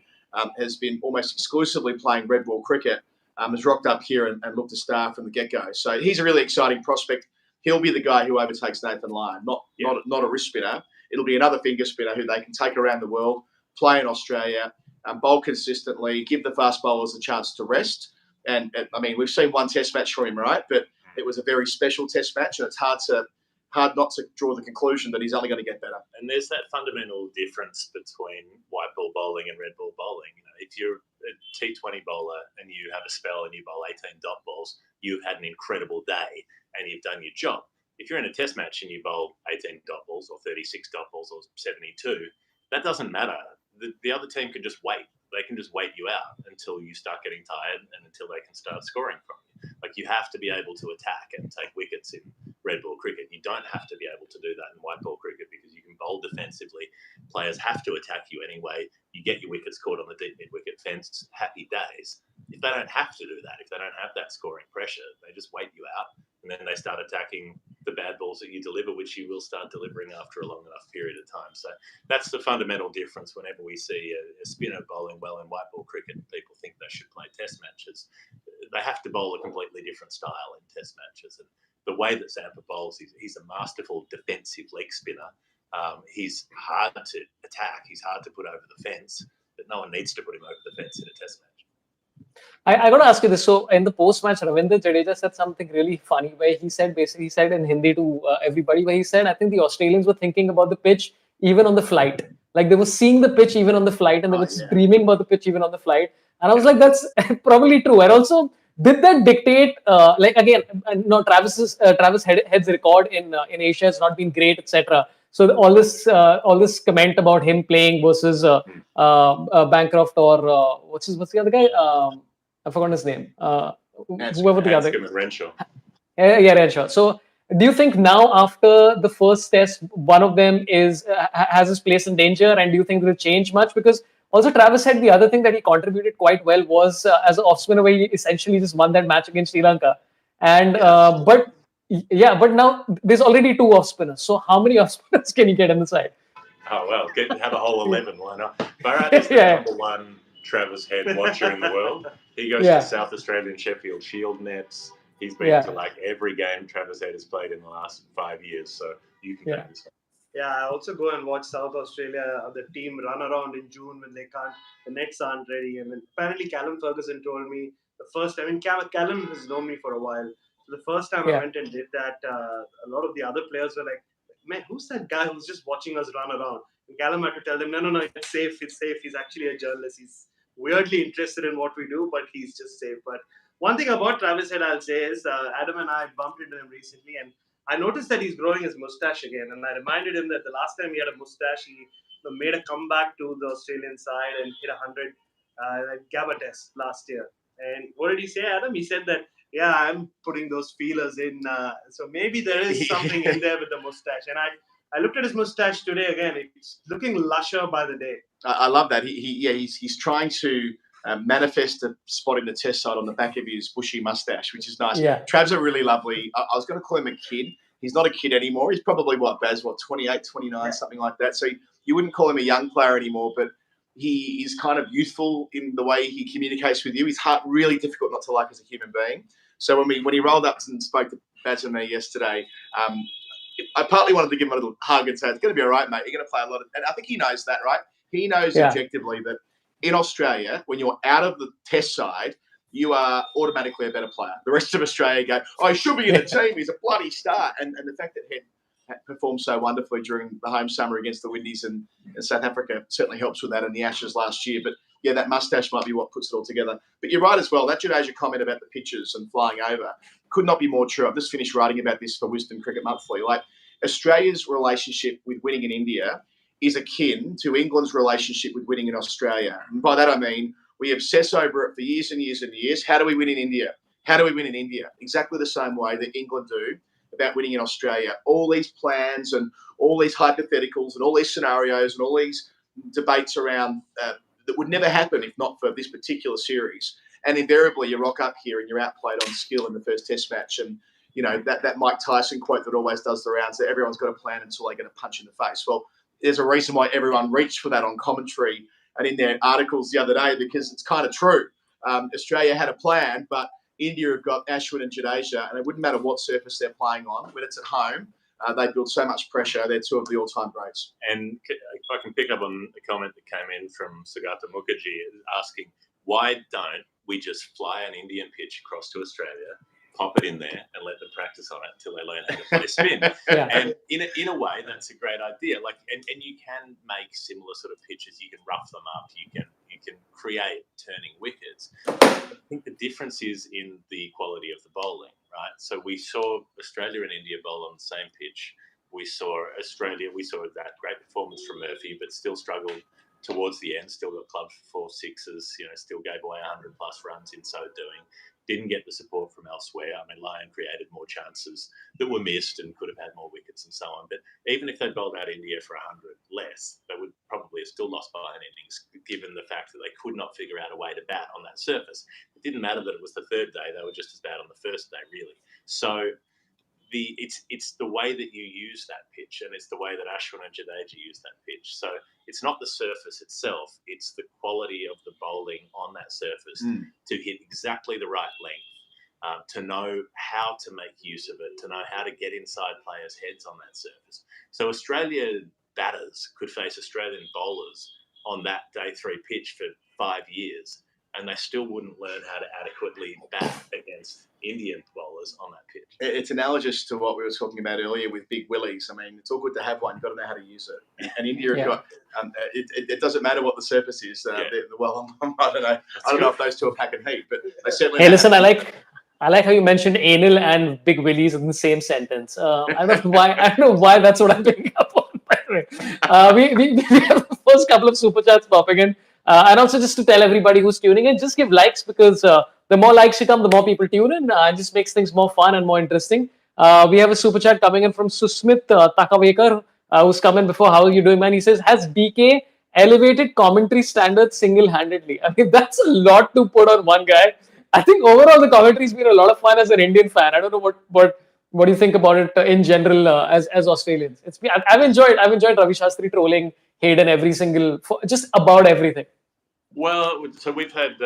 has been almost exclusively playing red ball cricket, has rocked up here and looked a star from the get-go. So he's a really exciting prospect. He'll be the guy who overtakes Nathan Lyon, not a wrist spinner. It'll be another finger spinner who they can take around the world, play in Australia, bowl consistently, give the fast bowlers a chance to rest. And, I mean, we've seen one test match from him, right? But it was a very special test match, and it's hard not to draw the conclusion that he's only going to get better. And there's that fundamental difference between white ball bowling and red ball bowling. If you're a T20 bowler and you have a spell and you bowl 18 dot balls, you've had an incredible day and you've done your job. If you're in a test match and you bowl 18 dot balls or 36 dot balls or 72, that doesn't matter. The other team can just wait. They can just wait you out until you start getting tired and until they can start scoring from you. Like, you have to be able to attack and take wickets in red ball cricket. You don't have to be able to do that in white ball cricket because you can bowl defensively. Players have to attack you anyway. You get your wickets caught on the deep mid-wicket fence, happy days. If they don't have to do that, if they don't have that scoring pressure, they just wait you out and then they start attacking the bad balls that you deliver, which you will start delivering after a long enough period of time. So that's the fundamental difference whenever we see a spinner bowling well in white ball cricket and people think they should play test matches. They have to bowl a completely different style in test matches. And the way that Zampa bowls, he's a masterful defensive leg spinner. He's hard to attack. He's hard to put over the fence, but no one needs to put him over the fence in a test match. I got to ask you this. So in the post-match, Ravindra Jadeja said something really funny where he said, basically, he said in Hindi to everybody, where he said, I think the Australians were thinking about the pitch even on the flight. Like they were seeing the pitch even on the flight and they were dreaming about the pitch even on the flight. And I was like, that's probably true. And also, did that dictate, like again, no, Travis Head's record in Asia has not been great, etc. So all this comment about him playing versus Bancroft or what's the other guy? I forgot his name. Whoever the other. Hanscom and Renshaw. Yeah, sure. So, do you think now after the first test, one of them has his place in danger, and do you think it will change much? Because also Travis said the other thing that he contributed quite well was as an off spinner, where he essentially just won that match against Sri Lanka, and but now there's already 2 off spinners. So how many off spinners can you get in the side? Oh, well, have a whole 11. Why not? Bharat is the number one Travis Head watcher in the world. He goes to South Australian Sheffield Shield nets. He's been to like every game Travis Head has played in the last 5 years. So you can go this one. Yeah, I also go and watch South Australia, the team run around in June when the nets aren't ready. And then apparently Callum Ferguson told me Callum has known me for a while. So the first time I went and did that, a lot of the other players were like, man, who's that guy who's just watching us run around? And Callum had to tell them, no, it's safe. He's actually a journalist. He's weirdly interested in what we do, but he's just safe. But one thing about Travis Head, I'll say is Adam and I bumped into him recently, and I noticed that he's growing his mustache again. And I reminded him that the last time he had a mustache, he made a comeback to the Australian side and hit 100 at Gabba Test last year. And what did he say, Adam? He said that, yeah, I'm putting those feelers in. So maybe there is something in there with the mustache. And I looked at his mustache today again. It's looking lusher by the day. I love that. He's trying to manifest a spot in the test side on the back of his bushy mustache, which is nice. Yeah. Trav's a really lovely. I was going to call him a kid. He's not a kid anymore. He's probably 28, 29, something like that. So you wouldn't call him a young player anymore, but he is kind of youthful in the way he communicates with you. His heart really difficult not to like as a human being. So when he rolled up and spoke to Baz and me yesterday, I partly wanted to give him a little hug and say, it's going to be all right, mate. You're going to play a lot. And I think he knows that, right? He knows objectively that in Australia, when you're out of the test side, you are automatically a better player. The rest of Australia go, oh, he should be in the team. He's a bloody star. And the fact that Head performed so wonderfully during the home summer against the Windies and South Africa certainly helps with that in the Ashes last year. But, yeah, that mustache might be what puts it all together. But you're right as well. That Jadeja comment about the pitches and flying over could not be more true. I've just finished writing about this for Wisdom Cricket Monthly. Like, Australia's relationship with winning in India is akin to England's relationship with winning in Australia. And by that I mean we obsess over it for years and years and years. How do we win in India? How do we win in India? Exactly the same way that England do about winning in Australia. All these plans and all these hypotheticals and all these scenarios and all these debates around that would never happen if not for this particular series. And invariably you rock up here and you're outplayed on skill in the first test match. And you know, that Mike Tyson quote that always does the rounds, that everyone's got a plan until they get a punch in the face. Well, there's a reason why everyone reached for that on commentary and in their articles the other day, because it's kind of true. Australia had a plan, but India have got Ashwin and Jadeja, and it wouldn't matter what surface they're playing on. When it's at home, they build so much pressure. They're 2 of the all-time greats. And if I can pick up on the comment that came in from Sugata Mukherjee asking, why don't we just fly an Indian pitch across to Australia, pop it in there and let them practice on it until they learn how to play spin. And in a way, that's a great idea. Like, and you can make similar sort of pitches. You can rough them up. You can create turning wickets. I think the difference is in the quality of the bowling, right? So we saw Australia and India bowl on the same pitch. We saw that great performance from Murphy, but still struggled towards the end, still got clubbed for 4 sixes, still gave away 100 plus runs in so doing. Didn't get the support from elsewhere. I mean, Lyon created more chances that were missed and could have had more wickets and so on. But even if they bowled out India for 100 less, they would probably have still lost by an innings, given the fact that they could not figure out a way to bat on that surface. It didn't matter that it was the third day; they were just as bad on the first day, really. So it's the way that you use that pitch, and it's the way that Ashwin and Jadeja use that pitch. So it's not the surface itself; it's the quality of the bowling on that surface to hit exactly the right length, to know how to make use of it, to know how to get inside players' heads on that surface. So Australia batters could face Australian bowlers on that day 3 pitch for 5 years, and they still wouldn't learn how to adequately bat against Indian bowlers on that pitch. It's analogous to what we were talking about earlier with big willies. I mean, it's all good to have one. You've got to know how to use it. And India have got. It doesn't matter what the surface is. I don't know if those two are pack and heat, but they certainly. Hey, listen, I like how you mentioned anal and big willies in the same sentence. I don't know why that's what I'm picking up on. By the way, we have the first couple of super chats popping in. And also just to tell everybody who's tuning in, just give likes, because the more likes you come, the more people tune in. It just makes things more fun and more interesting. We have a super chat coming in from Susmit Takavekar, who's come in before. How are you doing, man? He says, has BK elevated commentary standards single-handedly? I mean, that's a lot to put on one guy. I think overall the commentary's been a lot of fun as an Indian fan. I don't know what do you think about it in general as Australians. I've enjoyed Ravi Shastri trolling Hayden just about everything. Well, so we've had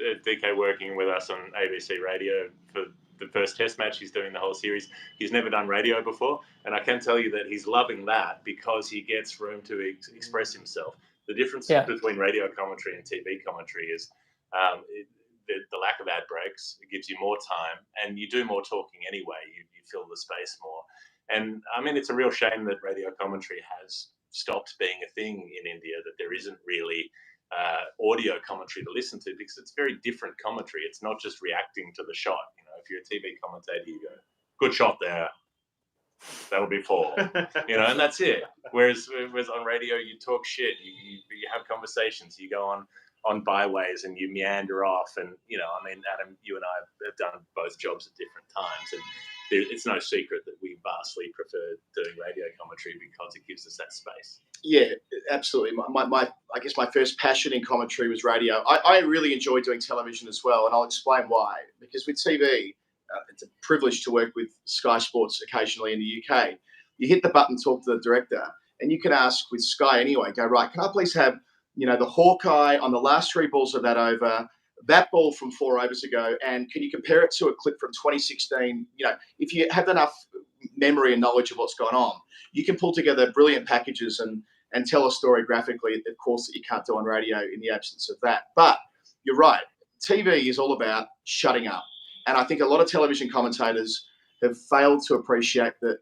DK working with us on ABC Radio for the first test match. He's doing the whole series. He's never done radio before, and I can tell you that he's loving that because he gets room to express himself. The difference between radio commentary and TV commentary is the lack of ad breaks. It gives you more time, and you do more talking anyway. You fill the space more. And I mean, it's a real shame that radio commentary has stopped being a thing in India, that there isn't really audio commentary to listen to, because it's very different commentary. It's not just reacting to the shot. If you're a TV commentator, you go, good shot there, that'll be 4, and that's it. Whereas on radio, you talk shit, you have conversations, you go on byways and you meander off. And, I mean, Adam, you and I have done both jobs at different times, and it's no secret that we vastly prefer doing radio commentary because it gives us that space. Yeah, absolutely. I guess my first passion in commentary was radio. I really enjoy doing television as well, and I'll explain why. Because with TV, it's a privilege to work with Sky Sports occasionally in the UK. You hit the button, talk to the director, and you can ask with Sky anyway, go, right, can I please have, the Hawkeye on the last 3 balls of that over, that ball from 4 overs ago, and can you compare it to a clip from 2016? If you have enough memory and knowledge of what's gone on, you can pull together brilliant packages and tell a story graphically, of course, that you can't do on radio in the absence of that. But you're right. TV is all about shutting up. And I think a lot of television commentators have failed to appreciate that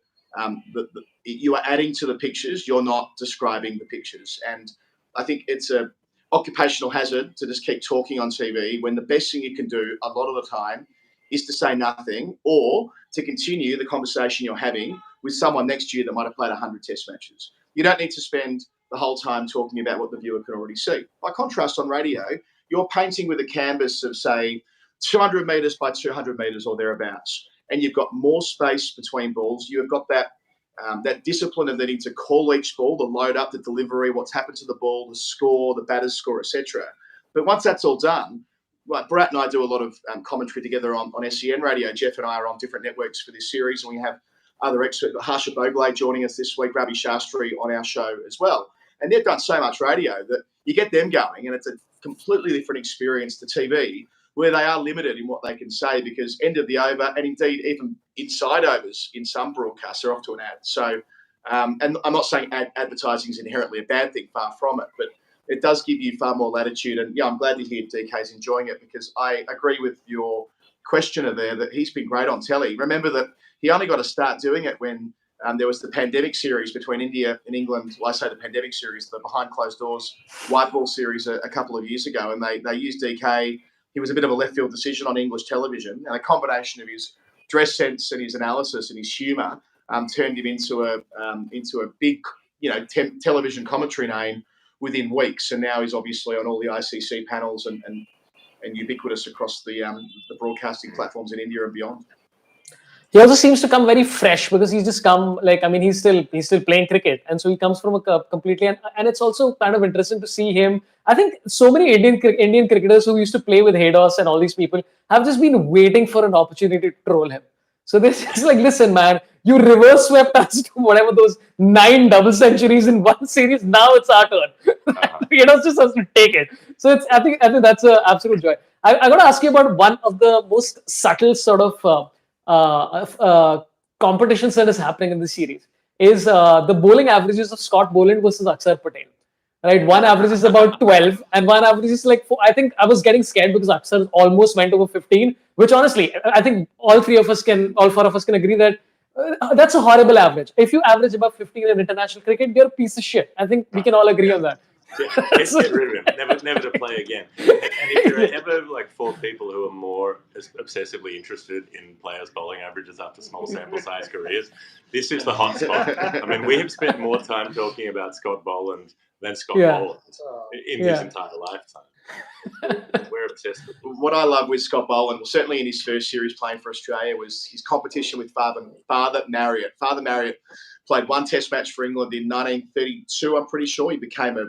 you are adding to the pictures. You're not describing the pictures. And I think it's a occupational hazard to just keep talking on TV when the best thing you can do a lot of the time is to say nothing, or to continue the conversation you're having with someone next to you that might have played 100 test matches. You don't need to spend the whole time talking about what the viewer can already see. By contrast, on radio, you're painting with a canvas of, say, 200 metres by 200 metres or thereabouts, and you've got more space between balls. You've got that discipline of needing to call each ball, the load up, the delivery, what's happened to the ball, the score, the batter's score, etc. But once that's all done, like Brat and I do a lot of commentary together on SEN radio. Jeff and I are on different networks for this series, and we have other experts, Harsha Bogle joining us this week, Ravi Shastri on our show as well. And they've done so much radio that you get them going, and it's a completely different experience to TV, where they are limited in what they can say, because end of the over, and indeed even inside overs in some broadcasts, are off to an ad. So, and I'm not saying advertising is inherently a bad thing, far from it, but it does give you far more latitude. And I'm glad to hear DK's enjoying it, because I agree with your questioner there that he's been great on telly. Remember that he only got to start doing it when there was the pandemic series between India and England. Well, I say the pandemic series, the behind closed doors white ball series a couple of years ago, and they used DK. He was a bit of a left field decision on English television, and a combination of his dress sense and his analysis and his humour turned him into a big television commentary name within weeks. And now he's obviously on all the ICC panels and ubiquitous across the broadcasting platforms in India and beyond. He also seems to come very fresh because he's just come he's still playing cricket, and so he comes from a completely and it's also kind of interesting to see him. I think so many Indian cricketers who used to play with Haydos and all these people have just been waiting for an opportunity to troll him. So they're just like, listen, man, you reverse swept us to whatever those 9 double centuries in one series. Now it's our turn. Haydos just has to take it. So I think that's an absolute joy. I got to ask you about one of the most subtle sort of competitions that is happening in this series is the bowling averages of Scott Boland versus Akshar Patel. Right, one average is about 12, and one average is like 4. I think I was getting scared because Akshar almost went over 15. Which honestly, I think all 4 of us can agree that that's a horrible average. If you average above 15 in international cricket, you're a piece of shit. I think we can all agree on that. Get rid of him. Never to play again. And if there are ever like 4 people who are more obsessively interested in players' bowling averages after small sample size careers, this is the hot spot. I mean, we have spent more time talking about Scott Boland than Scott Boland in his entire lifetime. We're obsessed with him. What I love with Scott Boland, well, certainly in his first series playing for Australia, was his competition with Father Marriott. Father Marriott played one Test match for England in 1932. I'm pretty sure he became a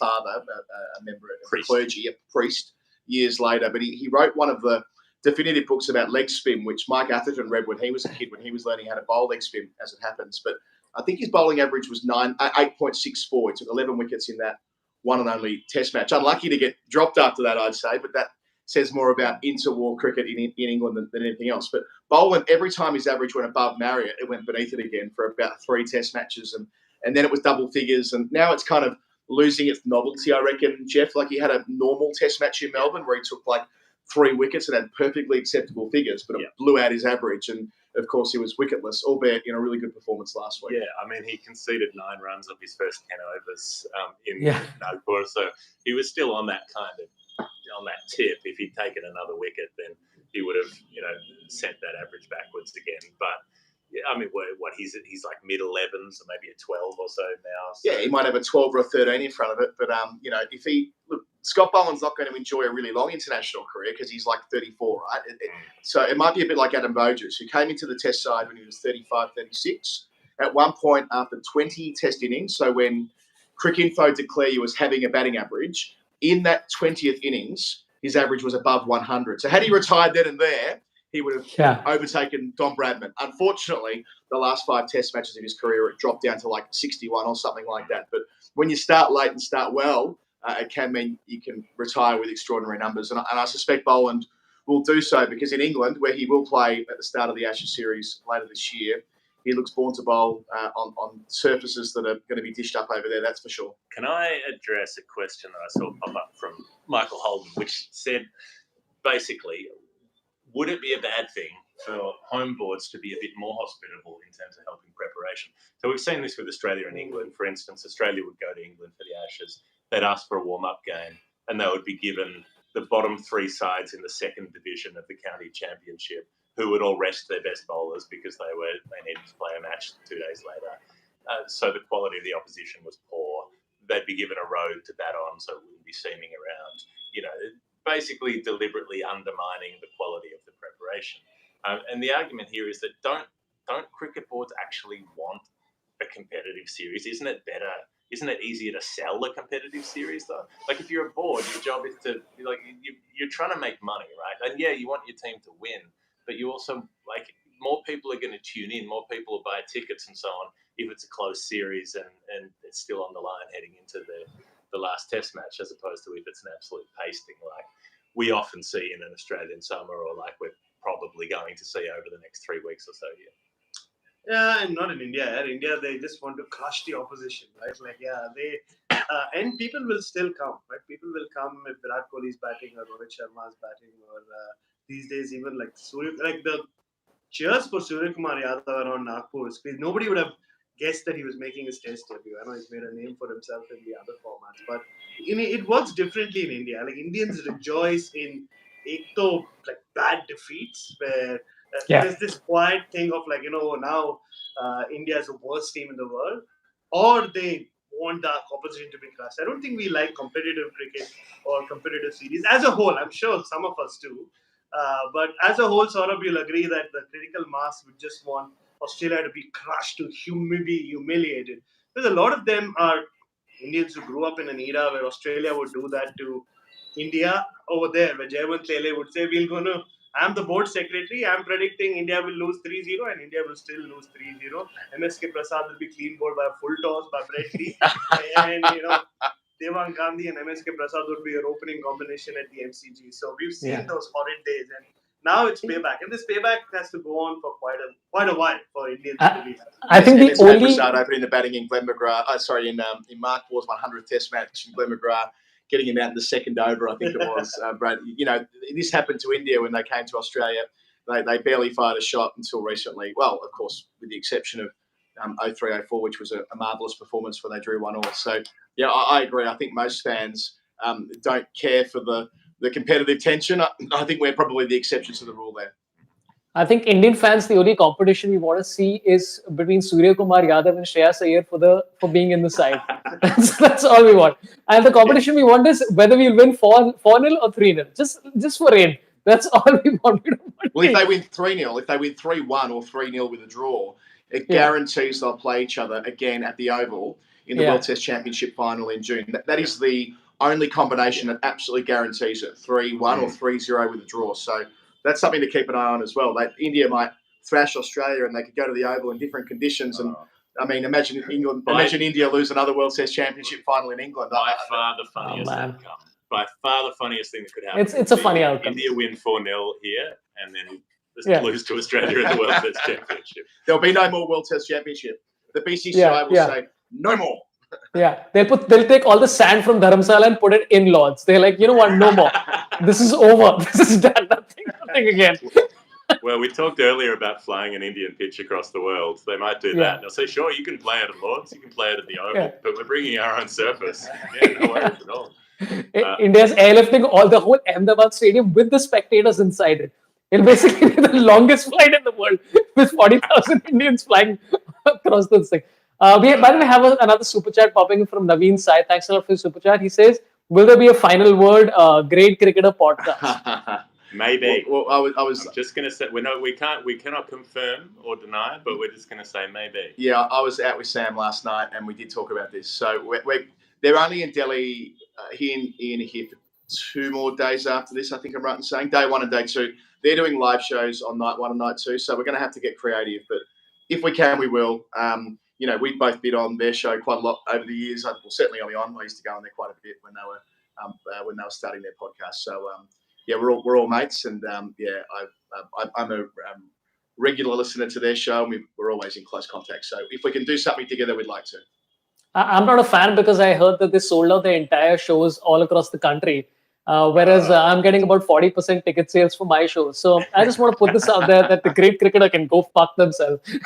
father, a member of the clergy, a priest, years later. But he wrote one of the definitive books about leg spin, which Mike Atherton read when he was a kid, when he was learning how to bowl leg spin, as it happens. But I think his bowling average was 8.64. He took 11 wickets in that one and only Test match. Unlucky to get dropped after that, I'd say, but that says more about interwar cricket in England than anything else. But Boland, every time his average went above Marriott, it went beneath it again for about 3 Test matches, and then it was double figures, and now it's kind of losing its novelty, I reckon, Jeff. Like, he had a normal Test match in Melbourne where he took like 3 wickets and had perfectly acceptable figures, but it blew out his average, and of course he was wicketless, albeit in a really good performance last week. Yeah, I mean, he conceded 9 runs of his first 10 overs in Nagpur, so he was still on that tip. If he'd taken another wicket, then he would have, sent that average backwards again. But yeah, I mean, he's like mid 11s or maybe a 12 or so now. So. Yeah, he might have a 12 or a 13 in front of it, but Scott Boland's not going to enjoy a really long international career because he's like 34, right? So it might be a bit like Adam Boges, who came into the Test side when he was 35, 36. At one point, after 20 Test innings, so when Cricinfo declare you as having a batting average, in that 20th innings, his average was above 100. So had he retired then and there, he would have overtaken Don Bradman. Unfortunately, the last 5 Test matches of his career, it dropped down to like 61 or something like that. But when you start late and start well, it can mean you can retire with extraordinary numbers. And I suspect Boland will do so because in England, where he will play at the start of the Ashes series later this year, he looks born to bowl on surfaces that are going to be dished up over there, that's for sure. Can I address a question that I saw pop up from Michael Holden, which said, basically, would it be a bad thing for home boards to be a bit more hospitable in terms of helping preparation? So we've seen this with Australia and England. For instance, Australia would go to England for the Ashes. They'd ask for a warm-up game, and they would be given the bottom 3 sides in the 2nd division of the county championship, who would all rest their best bowlers because they needed to play a match 2 days later. So the quality of the opposition was poor. They'd be given a road to bat on, so it wouldn't be seaming around. Basically deliberately undermining the quality of the preparation. And the argument here is that don't cricket boards actually want a competitive series? Isn't it better? Isn't it easier to sell the competitive series though? Like, if you're a board, your job is to you're trying to make money, right? And yeah, you want your team to win, but you also more people are going to tune in, more people will buy tickets and so on if it's a close series and it's still on the line heading into the last Test match, as opposed to if it's an absolute pasting like we often see in an Australian summer, or like we're probably going to see over the next 3 weeks or so. Yeah, and not in India. In India, they just want to crush the opposition, right? And people will still come, right? People will come if Virat Kohli is batting or Rohit Sharma is batting, or these days even the cheers for Surya Kumar Yadav around Nagpur. Nobody would have guessed that he was making his Test debut. I know he's made a name for himself in the other formats, but it works differently in India. Like, Indians rejoice in bad defeats where there's this quiet thing of now India is the worst team in the world, or they want the opposition to be crushed. I don't think we like competitive cricket or competitive series as a whole. I'm sure some of us do. But as a whole, Saurabh, you'll agree that the critical mass would just want Australia to be crushed, to be humiliated. Because a lot of them are Indians who grew up in an era where Australia would do that to India over there, where Jayawant Lele would say, I'm the board secretary, I'm predicting India will lose 3-0 and India will still lose 3-0. MSK Prasad will be clean bowled by a full toss by Brett Lee. And, Devang Gandhi and MSK Prasad would be your opening combination at the MCG. So we've seen those horrid days, and now it's payback, and this payback has to go on for quite a while for Indians to be. I think the only Prasad opening the batting in Glenn McGrath. In Mark Waugh's 100th Test match in Glenn McGrath, getting him out in the second over, I think it was. Brad, this happened to India when they came to Australia. They barely fired a shot until recently. Well, of course, with the exception of 03-04, which was a marvellous performance when they drew 1-1. So, yeah, I agree. I think most fans don't care for the competitive tension. I think we're probably the exception to the rule there. I think Indian fans, the only competition we want to see is between Surya Kumar Yadav and Shreyas Iyer for being in the side. That's all we want. And the competition we want is whether we'll win 4-0 or 3-0. Just for rain. That's all we want. Well, if they win 3-0, if they win 3-1 or 3-0 with a draw, it guarantees they'll play each other again at the Oval in the World Test Championship final in June. That is the only combination that absolutely guarantees it, 3-1 or 3-0 with a draw. So that's something to keep an eye on as well. India might thrash Australia and they could go to the Oval in different conditions. And I mean, imagine India lose another World Test Championship final in England. By far the funniest outcome. By far the funniest thing that could happen. It's a funny outcome. India win 4-0 here and then lose to Australia in the World Test Championship. There'll be no more World Test Championship. The BCCI will say no more. Yeah, they'll take all the sand from Dharamsala and put it in Lords. They're like, you know what? No more. This is over. This is done. Nothing again. Well, we talked earlier about flying an Indian pitch across the world. They might do that. They'll say, sure, you can play it at Lords, you can play it at the Oval, but we're bringing our own surface. Yeah, no worries at all. India's airlifting the whole Ahmedabad stadium with the spectators inside it. It'll basically be the longest flight in the world with 40,000 Indians flying across the thing. By the way, have another super chat popping in from Naveen Sai. Thanks a lot for the super chat. He says, will there be a final word Great Cricketer podcast? Maybe. Well, I'm just going to say, we cannot confirm or deny, but we're just going to say maybe. Yeah, I was out with Sam last night and we did talk about this. So they're only in Delhi, here for 2 more days after this, I think I'm right in saying. Day 1 and day 2. They're doing live shows on night 1 and night 2, so we're going to have to get creative. But if we can, we will. We've both been on their show quite a lot over the years. Well, certainly early on, I used to go on there quite a bit when they were starting their podcast. So we're all mates, and I'm a regular listener to their show, and we're always in close contact. So if we can do something together, we'd like to. I'm not a fan because I heard that they sold out their entire shows all across the country. Whereas I'm getting about 40% ticket sales for my show. So I just want to put this out there that the Great Cricketer can go fuck themselves. They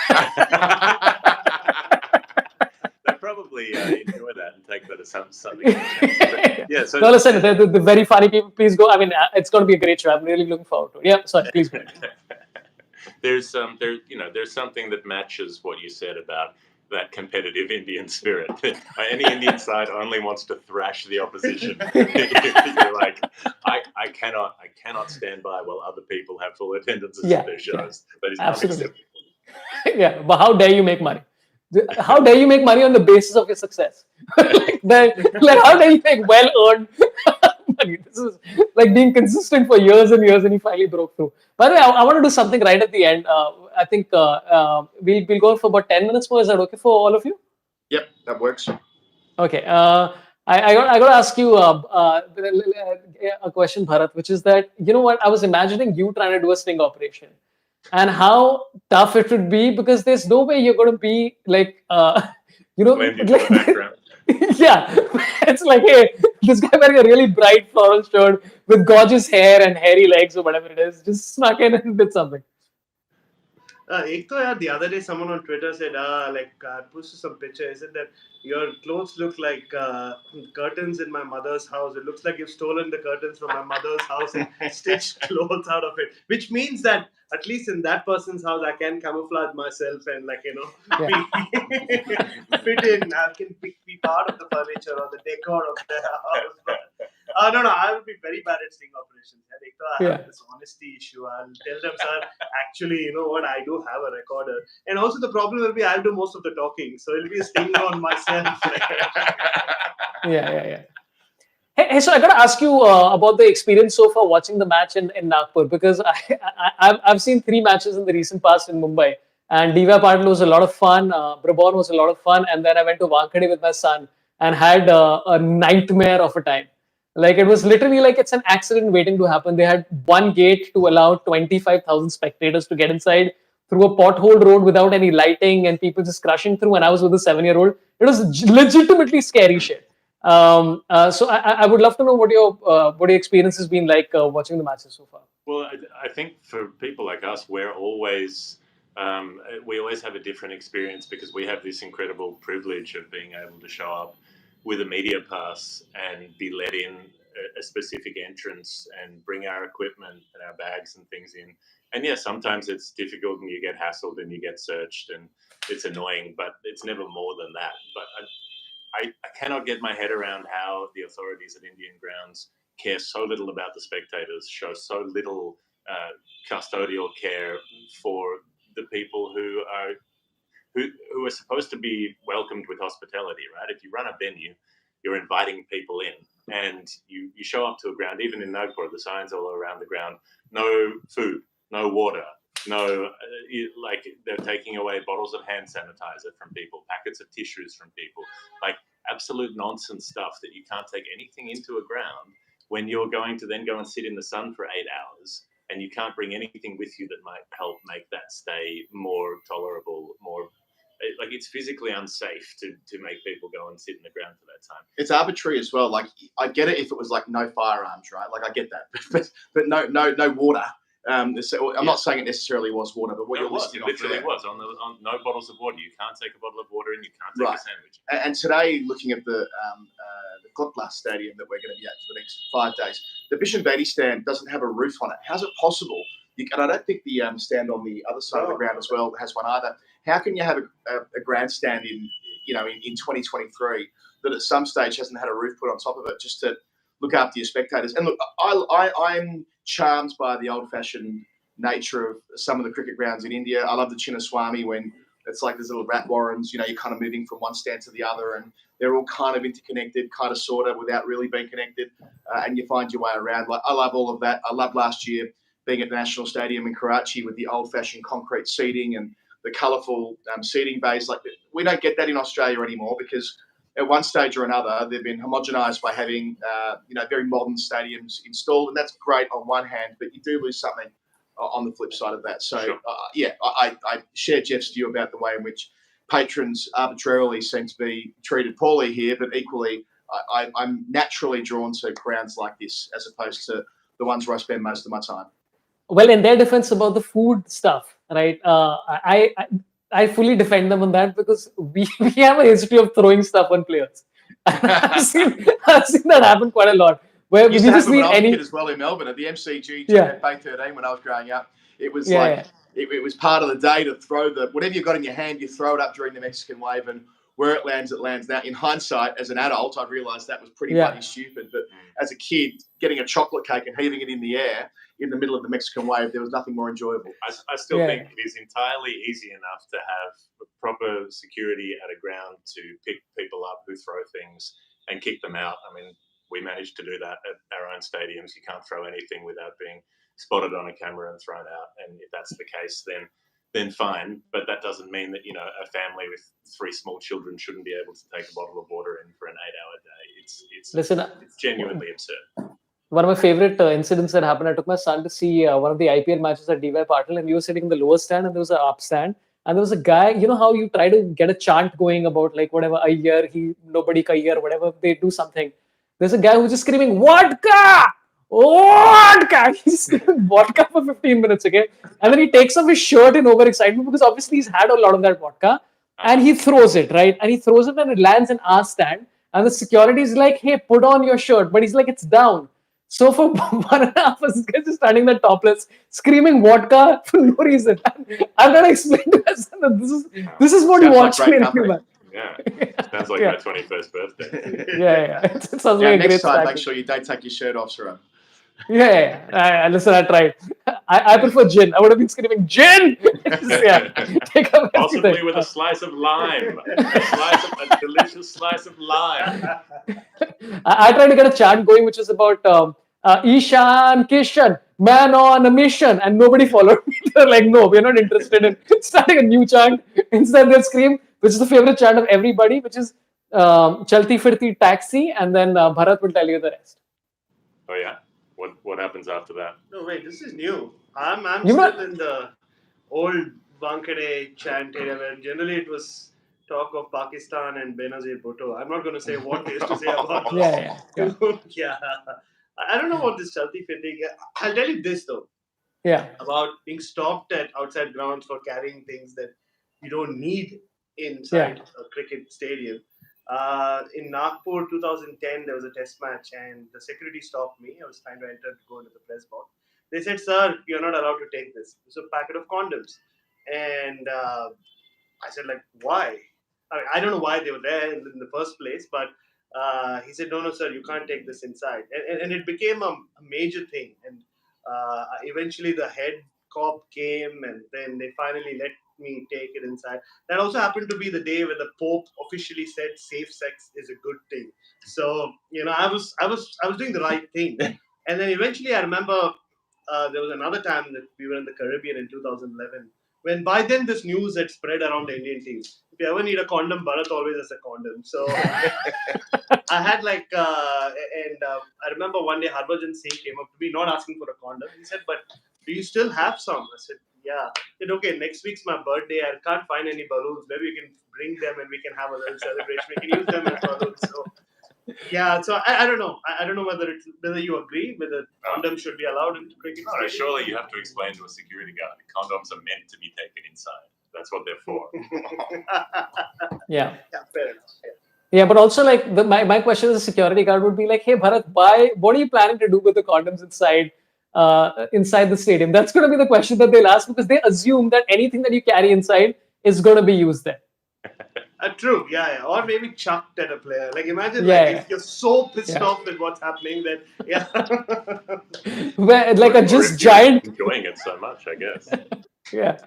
probably enjoy that and take that as something. So no, listen, the very funny people, please go. I mean, it's going to be a great show. I'm really looking forward to it. Yeah, sorry, please go. There's something that matches what you said about that competitive Indian spirit. Any Indian side only wants to thrash the opposition. You're like, I cannot stand by while other people have full attendances at their shows. That is absolutely unacceptable. Yeah, but how dare you make money? How dare you make money on the basis of your success? like how dare you make well-earned money? This is like being consistent for years and years, and you finally broke through. By the way, I want to do something right at the end. I think we'll go for about 10 minutes more. Is that okay for all of you? Yep, that works. Okay. I got to ask you a question, Bharat, which is that, you know what, I was imagining you trying to do a sting operation and how tough it would be, because there's no way you're going to be like, yeah, it's like, hey, this guy wearing a really bright floral shirt with gorgeous hair and hairy legs or whatever it is, just snuck in and did something. The other day someone on Twitter said, posted some picture. He said that your clothes look like curtains in my mother's house. It looks like you've stolen the curtains from my mother's house and stitched clothes out of it. Which means that at least in that person's house, I can camouflage myself and Yeah. fit in. I can be part of the furniture or the decor of the house. But, no, I will be very bad at sting operations. Yeah, I Yeah. have this honesty issue. I'll tell them, sir, actually, you know what, I do have a recorder. And also the problem will be I'll do most of the talking. So it'll be a sting on myself. Yeah. Hey, so I got to ask you about the experience so far watching the match in Nagpur, because I've seen 3 matches in the recent past in Mumbai, and DY Patil was a lot of fun, Brabon was a lot of fun, and then I went to Wankhede with my son and had a nightmare of a time. Like, it was literally like it's an accident waiting to happen. They had one gate to allow 25,000 spectators to get inside through a pothole road without any lighting and people just crushing through. And I was with a 7-year-old. It was legitimately scary shit. So I would love to know what your experience has been like watching the matches so far. Well, I think for people like us, we always have a different experience because we have this incredible privilege of being able to show up with a media pass and be let in a specific entrance and bring our equipment and our bags and things in. And yeah, sometimes it's difficult and you get hassled and you get searched and it's annoying, but it's never more than that. But I cannot get my head around how the authorities at Indian grounds care so little about the spectators, show so little custodial care for the people who are supposed to be welcomed with hospitality, right? If you run a venue, you're inviting people in, and you show up to a ground. Even in Nagpur, the signs all around the ground: no food, no water, no like they're taking away bottles of hand sanitizer from people, packets of tissues from people, like absolute nonsense stuff that you can't take anything into a ground when you're going to then go and sit in the sun for 8 hours and you can't bring anything with you that might help make that stay more tolerable, more like it's physically unsafe to make people go and sit in the ground for that time. It's arbitrary as well. Like, I get it if it was like no firearms, right? Like, I get that, but no water. So I'm not saying it necessarily was water, but what No, you're listing it literally was on no bottles of water. You can't take a bottle of water and you can't take Right. a sandwich. And today, looking at the Kotla Stadium that we're going to be at for the next 5 days, the Bishan Beatty stand doesn't have a roof on it. How's it possible? And I don't think the stand on the other side of the ground as well has one either. How can you have a grandstand in 2023 that at some stage hasn't had a roof put on top of it just to look after your spectators? And look, I'm charmed by the old-fashioned nature of some of the cricket grounds in India. I love the Chinnaswamy when it's like there's little rat warrens, you're kind of moving from one stand to the other and they're all kind of interconnected, kind of sort of without really being connected, and you find your way around. Like, I love all of that. I loved last year being at the National Stadium in Karachi with the old-fashioned concrete seating and the colourful seating bays. Like, we don't get that in Australia anymore because at one stage or another they've been homogenised by having very modern stadiums installed, and that's great on one hand, but you do lose something on the flip side of that. So, Sure. I share Jeff's view about the way in which patrons arbitrarily seem to be treated poorly here, but equally, I'm naturally drawn to grounds like this as opposed to the ones where I spend most of my time. Well, in their defense about the food stuff, right? I fully defend them on that because we have a history of throwing stuff on players. I've seen that happen quite a lot. Where we Used to just happen need when I was a any kid as well in Melbourne at the MCG Yeah. at Bay 13 when I was growing up. It was Yeah, like yeah. It was part of the day to throw whatever you got in your hand, you throw it up during the Mexican wave, and where it lands, it lands. Now, in hindsight, as an adult, I realised that was pretty Yeah. bloody stupid. But as a kid, getting a chocolate cake and heaving it in the air in the middle of the Mexican wave, there was nothing more enjoyable. I still Yeah. think it is entirely easy enough to have proper security at a ground to pick people up who throw things and kick them out. I mean, we managed to do that at our own stadiums. You can't throw anything without being spotted on a camera and thrown out. And if that's the case, then fine. But that doesn't mean that a family with 3 small children shouldn't be able to take a bottle of water in for an 8-hour day. Listen, It's genuinely absurd. one of my favorite incidents that happened, I took my son to see one of the IPL matches at DY Patil, and we were sitting in the lower stand, and there was an up stand, and there was a guy. You know how you try to get a chant going about like whatever a year nobody ka year, whatever they do something. There's a guy who's just screaming vodka, vodka. He's screaming vodka for 15 minutes, okay, and then he takes off his shirt in overexcitement because obviously he's had a lot of that vodka, and he throws it right, and he throws it and it lands in our stand, and the security is like, "Hey, put on your shirt," but he's like, "It's down." So for 1.5 hours, this guy's just standing there topless, screaming vodka for no reason. I'm trying to explain to my son that this is what you Sounds like watch great in company. India. Yeah, sounds like Yeah. my 21st birthday. Yeah. It sounds Now, like a next great time, snack. make sure you don't take your shirt off, Sorabh. Listen, I tried. I prefer gin. I would have been screaming gin. Take up Possibly everything. with a slice of lime, a delicious slice of lime. I tried to get a chant going, which is about Ishan Kishan, man on a mission, and nobody followed me. They're like, no, we're not interested in starting a new chant. Instead, they'll scream, which is the favorite chant of everybody, which is Chalti Firti Taxi, and then Bharat will tell you the rest. Oh yeah, what happens after that? No, wait, this is new. I'm You still know, in the old Bankade chant area where generally it was talk of Pakistan and Benazir Bhutto. I'm not going to say what they used to say about yeah. yeah. I don't know about this Chalti Fiti. I'll tell you this though Yeah. about being stopped at outside grounds for carrying things that you don't need Yeah. inside a cricket stadium. In Nagpur 2010, there was a test match and the security stopped me. I was trying to enter to go into the press box. They said, "Sir, you're not allowed to take this. It's a packet of condoms." And I said, like, why? I mean, I don't know why they were there in the first place, but he said, no, sir, you can't take this inside. And it became a major thing. And eventually the head cop came and then they finally let me take it inside. That also happened to be the day when the Pope officially said safe sex is a good thing. So, I was doing the right thing. And then eventually I remember there was another time that we were in the Caribbean in 2011 when by then this news had spread around the Indian team. If you ever need a condom, Bharat always has a condom. So I had I remember one day Harbhajan Singh came up to me not asking for a condom. He said, "But do you still have some?" I said, "Yeah." He said, "Okay, next week's my birthday. I can't find any balloons. Maybe we can bring them and we can have a little celebration. We can use them as balloons." So yeah, so I don't know. I don't know whether you agree whether condoms should be allowed into cricket. No, surely you have to explain to a security guard that condoms are meant to be taken inside. That's what they're for. Yeah. Yeah, fair enough. Yeah. Yeah, but also like my question as a security guard would be like, hey Bharat, what are you planning to do with the condoms inside the stadium? That's going to be the question that they'll ask because they assume that anything that you carry inside is going to be used there. True, yeah, or maybe chucked at a player. Like imagine, if you're so pissed off with what's happening, that Where, like a just giant enjoying it so much, I guess. Yeah.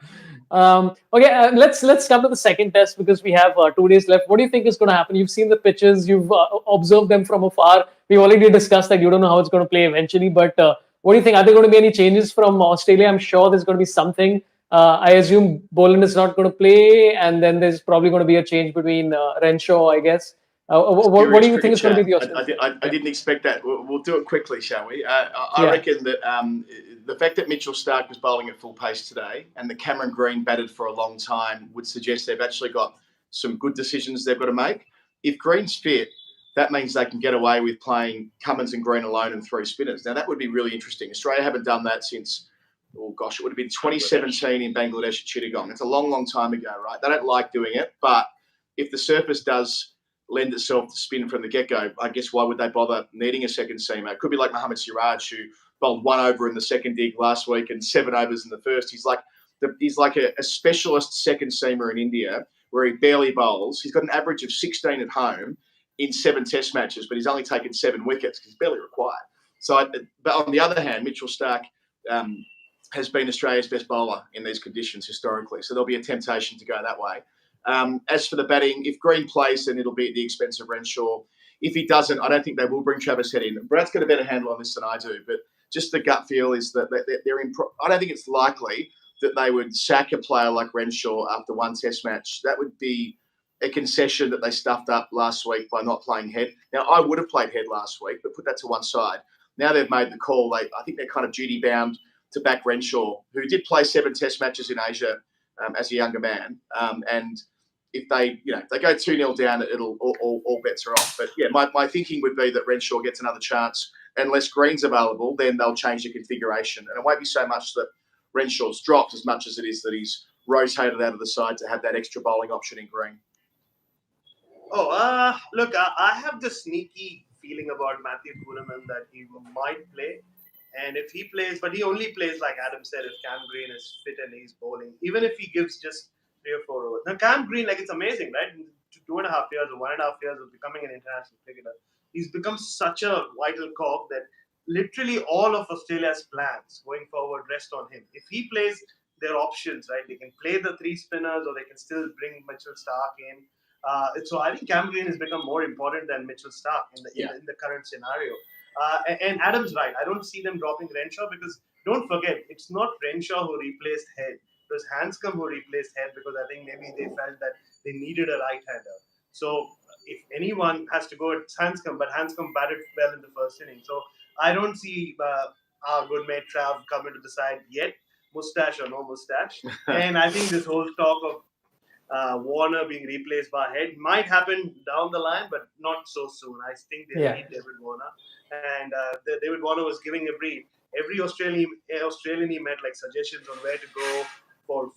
Okay, let's come to the second test because we have 2 days left. What do you think is going to happen? You've seen the pitches, you've observed them from afar. We already discussed that you don't know how it's going to play eventually, but what do you think? Are there going to be any changes from Australia? I'm sure there's going to be something. I assume Boland is not going to play, and then there's probably going to be a change between Renshaw, I guess. What do you think is going to be the Australian? I didn't expect that. We'll do it quickly, shall we? I reckon that the fact that Mitchell Starc was bowling at full pace today and that Cameron Green batted for a long time would suggest they've actually got some good decisions they've got to make. If Green's fit, that means they can get away with playing Cummins and Green alone and 3 spinners. Now, that would be really interesting. Australia haven't done that since, it would have been 2017 in Bangladesh at Chittagong. It's a long, long time ago, right? They don't like doing it, but if the surface does lend itself to spin from the get-go, I guess why would they bother needing a second seamer? It could be like Mohammad Siraj, who bowled 1 over in the second dig last week and 7 overs in the first. He's like a specialist second seamer in India where he barely bowls. He's got an average of 16 at home in 7 test matches, but he's only taken 7 wickets because he's barely required. So, but on the other hand, Mitchell Starc has been Australia's best bowler in these conditions historically. So there'll be a temptation to go that way. As for the batting, if Green plays, then it'll be at the expense of Renshaw. If he doesn't, I don't think they will bring Travis Head in. Brad's got a better handle on this than I do, but just the gut feel is that they're in. I don't think it's likely that they would sack a player like Renshaw after 1 test match. That would be a concession that they stuffed up last week by not playing Head. Now, I would have played Head last week, but put that to one side. Now they've made the call. I think they're kind of duty-bound to back Renshaw, who did play 7 test matches in Asia as a younger man. And if they go 2-0 down, it'll all bets are off. But yeah, my thinking would be that Renshaw gets another chance. Unless Green's available, then they'll change the configuration. And it won't be so much that Renshaw's dropped as much as it is that he's rotated out of the side to have that extra bowling option in Green. Look, I have the sneaky feeling about Matthew Kuhneman that he might play. And if he plays, but he only plays, like Adam said, if Cam Green is fit and he's bowling, even if he gives just 3 or 4 overs. Now, Cam Green, like, it's amazing, right? 2.5 years or 1.5 years of becoming an international cricketer, he's become such a vital cog that literally all of Australia's plans going forward rest on him. If he plays, their options, right? They can play the 3 spinners or they can still bring Mitchell Stark in. So I think Cam Green has become more important than Mitchell Stark in the current scenario. And Adam's right. I don't see them dropping Renshaw because don't forget, it's not Renshaw who replaced Head. It was Hanscom who replaced Head because I think maybe they felt that they needed a right-hander. So if anyone has to go, it's Hanscom, but Hanscom batted well in the first inning. So I don't see our good mate Trav coming to the side yet, mustache or no mustache. And I think this whole talk of Warner being replaced by Head might happen down the line, but not so soon. I think they need David Warner, and David Warner was giving every Australian he met like suggestions on where to go for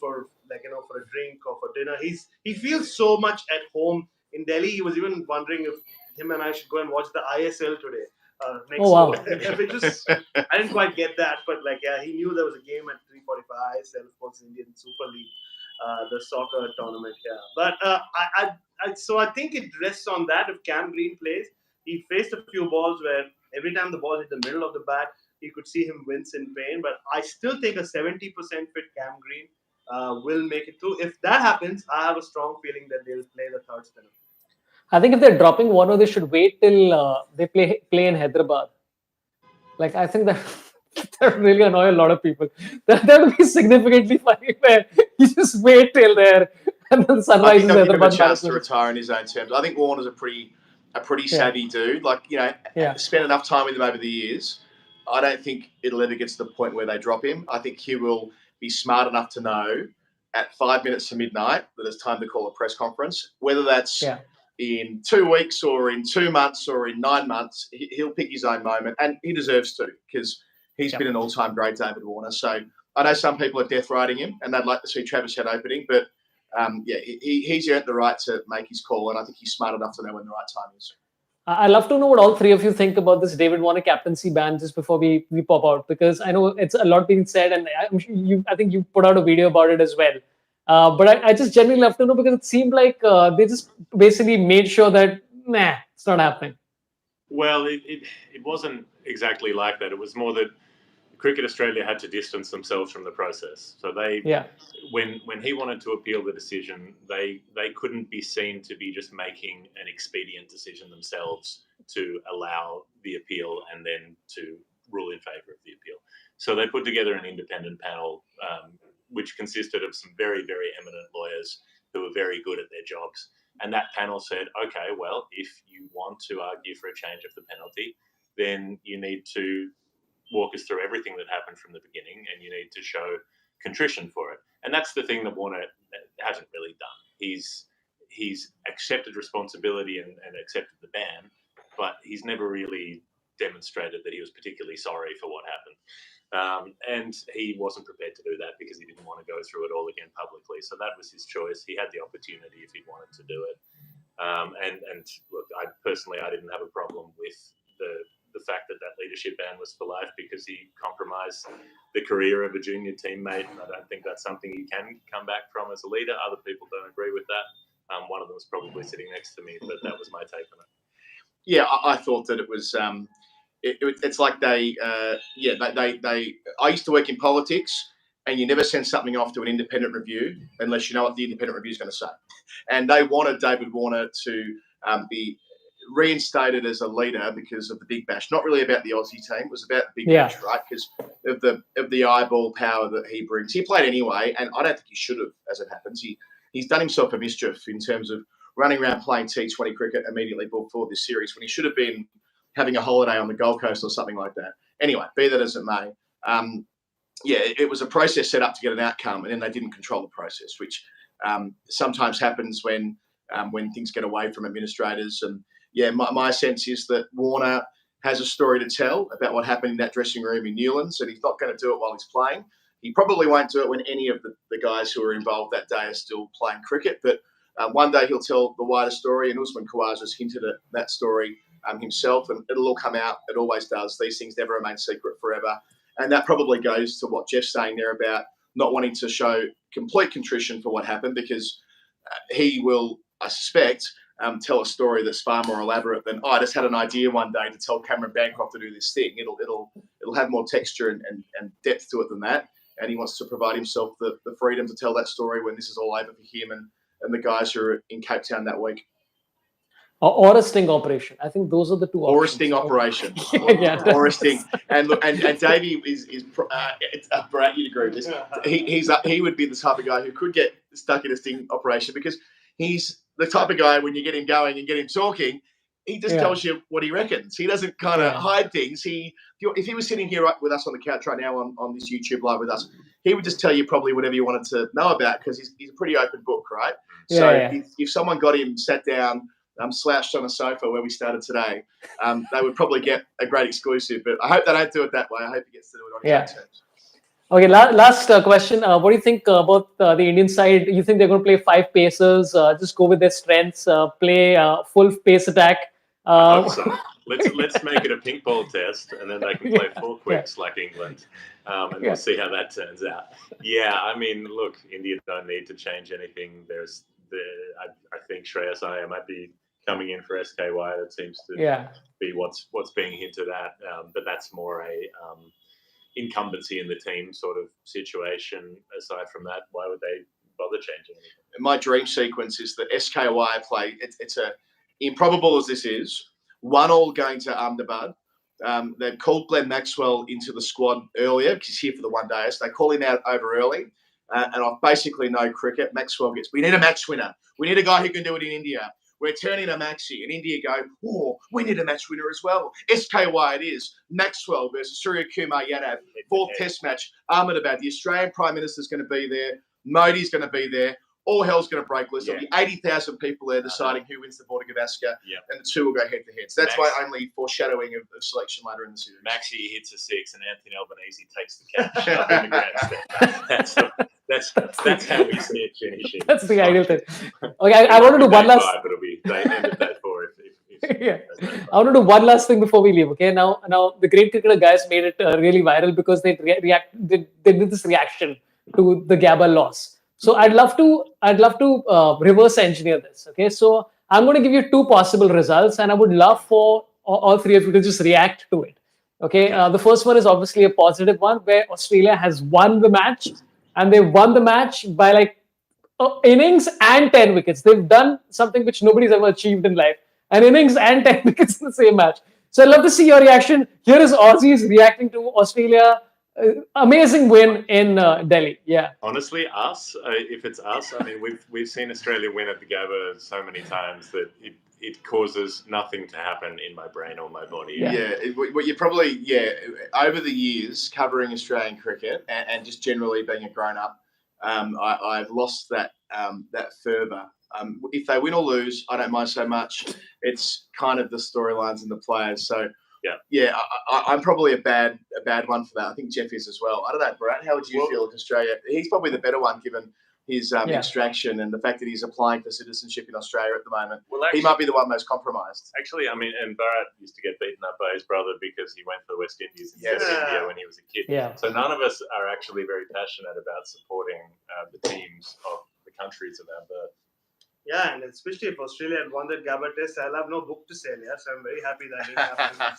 like for a drink or for dinner. He feels so much at home in Delhi. He was even wondering if him and I should go and watch the ISL today. Next wow. which is, I didn't quite get that, but like he knew there was a game at 3:45 ISL, of course, Indian Super League. The soccer tournament here. But so I think it rests on that. If Cam Green plays, he faced a few balls where every time the ball hit the middle of the bat, you could see him wince in pain. But I still think a 70% fit Cam Green will make it through. If that happens, I have a strong feeling that they'll play the third spinner. I think if they're dropping Warner, they should wait till they play in Hyderabad. Like, I think that would really annoy a lot of people. That would be significantly funny where you just wait till there and then I think Sunrisers they'll give him a Hyderabad chance to management. retire in his own terms. I think Warner's a pretty savvy dude. Like, spent enough time with him over the years. I don't think it'll ever get to the point where they drop him. I think he will be smart enough to know at 5 minutes to midnight that it's time to call a press conference. Whether that's in 2 weeks or in 2 months or in 9 months, he'll pick his own moment, and he deserves to because he's been an all-time great, David Warner. So I know some people are death riding him and they'd like to see Travis Head opening, but he's earned the right to make his call, and I think he's smart enough to know when the right time is. I'd love to know what all three of you think about this David Warner captaincy ban just before we pop out, because I know it's a lot being said, and I think you put out a video about it as well. But I just genuinely love to know, because it seemed like they just basically made sure that, it's not happening. Well, it wasn't exactly like that. It was more that Cricket Australia had to distance themselves from the process. So when he wanted to appeal the decision, they couldn't be seen to be just making an expedient decision themselves to allow the appeal and then to rule in favour of the appeal. So they put together an independent panel, which consisted of some very, very eminent lawyers who were very good at their jobs. And that panel said, okay, well, if you want to argue for a change of the penalty, then you need to walk us through everything that happened from the beginning, and you need to show contrition for it. And that's the thing that Warner hasn't really done. He's accepted responsibility and accepted the ban, but he's never really demonstrated that he was particularly sorry for what happened. And he wasn't prepared to do that because he didn't want to go through it all again publicly. So that was his choice. He had the opportunity if he wanted to do it. And look, I didn't have a problem with the fact that leadership ban was for life, because he compromised the career of a junior teammate, and I don't think that's something he can come back from as a leader. Other people don't agree with that. One of them is probably sitting next to me, but that was my take on it. Yeah, I thought that it was. It's like I used to work in politics, and you never send something off to an independent review unless you know what the independent review is going to say. And they wanted David Warner to be reinstated as a leader because of the Big Bash. Not really about the Aussie team. It was about the Big Bash, right? Because of the eyeball power that he brings. He played anyway, and I don't think he should have, as it happens. He's done himself a mischief in terms of running around playing T20 cricket immediately before this series when he should have been having a holiday on the Gold Coast or something like that. Anyway, be that as it may, it was a process set up to get an outcome, and then they didn't control the process, which sometimes happens when things get away from administrators. And my sense is that Warner has a story to tell about what happened in that dressing room in Newlands, and he's not going to do it while he's playing. He probably won't do it when any of the guys who are involved that day are still playing cricket, but one day he'll tell the wider story, and Usman Khawaja's hinted at that story himself, and it'll all come out. It always does. These things never remain secret forever. And that probably goes to what Jeff's saying there about not wanting to show complete contrition for what happened, because he will, I suspect, tell a story that's far more elaborate than, I just had an idea one day to tell Cameron Bancroft to do this thing. It'll have more texture and depth to it than that. And he wants to provide himself the freedom to tell that story when this is all over for him and the guys who are in Cape Town that week. Or a sting operation. I think those are the two options. Or a sting operation. Yeah. Or a sting. And look, and Davey is Brad, you'd agree with this. He would be the type of guy who could get stuck in a sting operation, because he's the type of guy, when you get him going and get him talking, he just tells you what he reckons. He doesn't kind of hide things. If he was sitting here with us on the couch right now on this YouTube live with us, he would just tell you probably whatever you wanted to know about, because he's a pretty open book, right? So if someone got him sat down, slouched on a sofa where we started today, they would probably get a great exclusive. But I hope they don't do it that way. I hope he gets to do it on his own terms. Okay, last question. What do you think about the Indian side? You think they're going to play 5 pacers, just go with their strengths, play full pace attack? I hope so. Let's make it a pink ball test, and then they can play 4 quicks like England, and we'll see how that turns out. Yeah, I mean, look, India don't need to change anything. I think Shreyas Iyer might be coming in for SKY. That seems to be what's being hinted at, but that's more a incumbency in the team sort of situation. Aside from that, why would they bother changing anything? My dream sequence is the SKY play. It's a improbable as this is, 1-1 going to Ahmedabad. They've called Glenn Maxwell into the squad earlier because he's here for the one day. So they call him out over early. And I basically know cricket. Maxwell we need a match winner. We need a guy who can do it in India. We're turning a Maxi. And India go, we need a match winner as well. SKY it is. Maxwell versus Surya Kumar Yadav. 4th test match. Ahmedabad. The Australian Prime Minister's going to be there. Modi's going to be there. All hell's going to break loose. There'll be 80,000 people there deciding who wins the Border-Gavaskar, and the two will go head-to-head. So that's my only foreshadowing of selection later in the series. Maxi hits a 6 and Anthony Albanese takes the catch up in the grandstand. That's how we see it finishing. That's the ideal thing. Okay, I want to do one last... But it'll be they ended that 4 if I want to do one last thing before we leave. Okay, now the Great Cricketer guys made it really viral because they did this reaction to the Gabba loss. So I'd love to reverse engineer this. Okay, so I'm going to give you 2 possible results, and I would love for all 3 of you to just react to it. Okay, the first one is obviously a positive one, where Australia has won the match, and they won the match by like innings and 10 wickets. They've done something which nobody's ever achieved in life: an innings and 10 wickets in the same match. So I'd love to see your reaction. Here is Aussies reacting to Australia. Amazing win in Delhi. Yeah. Honestly, if it's us, I mean, we've seen Australia win at the Gabba so many times that it causes nothing to happen in my brain or my body. What you probably over the years covering Australian cricket and just generally being a grown up, I've lost that fervour. If they win or lose, I don't mind so much. It's kind of the storylines and the players. So. I'm probably a bad one for that. I think Jeff is as well. I don't know, Brad. How would you feel if Australia? He's probably the better one given his extraction and the fact that he's applying for citizenship in Australia at the moment. Well, actually, he might be the one most compromised. Actually, I mean, and Bharat used to get beaten up by his brother because he went for the West Indies instead of India when he was a kid. Yeah. So none of us are actually very passionate about supporting the teams of the countries of our birth. Yeah, and especially if Australia had won that Gabba test, I'll have no book to sell. Yeah, so I'm very happy that didn't happen.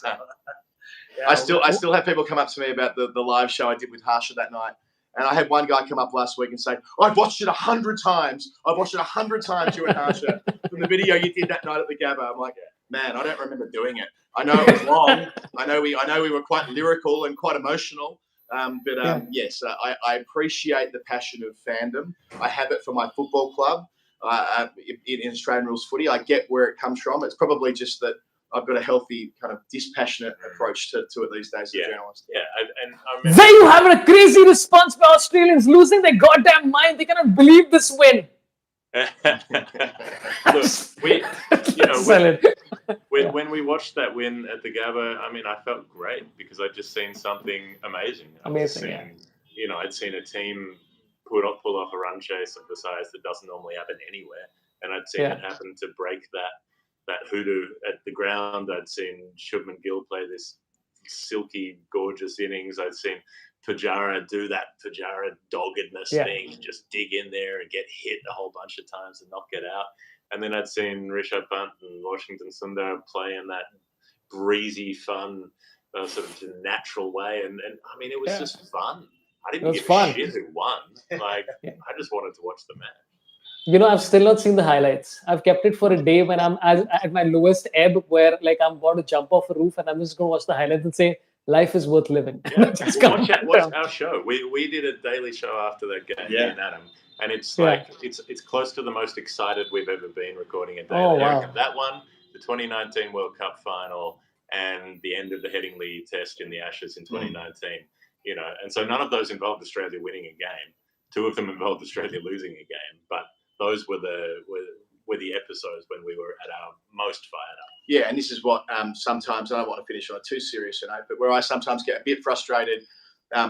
So, I still have people come up to me about the live show I did with Harsha that night, and I had one guy come up last week and say, "I've watched it 100 times. I've watched it 100 times, you and Harsha, from the video you did that night at the Gabba." I'm like, man, I don't remember doing it. I know it was long. I know we were quite lyrical and quite emotional. Yes, I appreciate the passion of fandom. I have it for my football club. In Australian rules footy, I get where it comes from. It's probably just that I've got a healthy kind of dispassionate approach to it these days as a journalist. Yeah, and I remember there you have it, a crazy response by Australians losing their goddamn mind. They cannot believe this win. Look, when we watched that win at the Gabba, I mean, I felt great because I'd just seen something amazing. I'd seen a team pull off a run chase of the size that doesn't normally happen anywhere, and I'd seen it happen to break that hoodoo at the ground. I'd seen Shubman Gill play this silky, gorgeous innings. I'd seen Pujara do that Pujara doggedness thing, just dig in there and get hit a whole bunch of times and not get out. And then I'd seen Rishabh Pant and Washington Sundar play in that breezy, fun, sort of natural way. And I mean, it was just fun. I didn't give a shit who won. Like, I just wanted to watch the match. You know, I've still not seen the highlights. I've kept it for a day when I'm at my lowest ebb, where like I'm about to jump off a roof and I'm just going to watch the highlights and say, life is worth living. Yeah. watch our show. We did a daily show after that game, me and Adam. And it's like, it's close to the most excited we've ever been recording a daily. Oh, wow. That one, the 2019 World Cup final, and the end of the Headingley Test in the Ashes in 2019. You know, and so none of those involved Australia winning a game. Two of them involved Australia losing a game, but those were the episodes when we were at our most fired up. Yeah, and this is what sometimes, I don't want to finish on a too serious note, but where I sometimes get a bit frustrated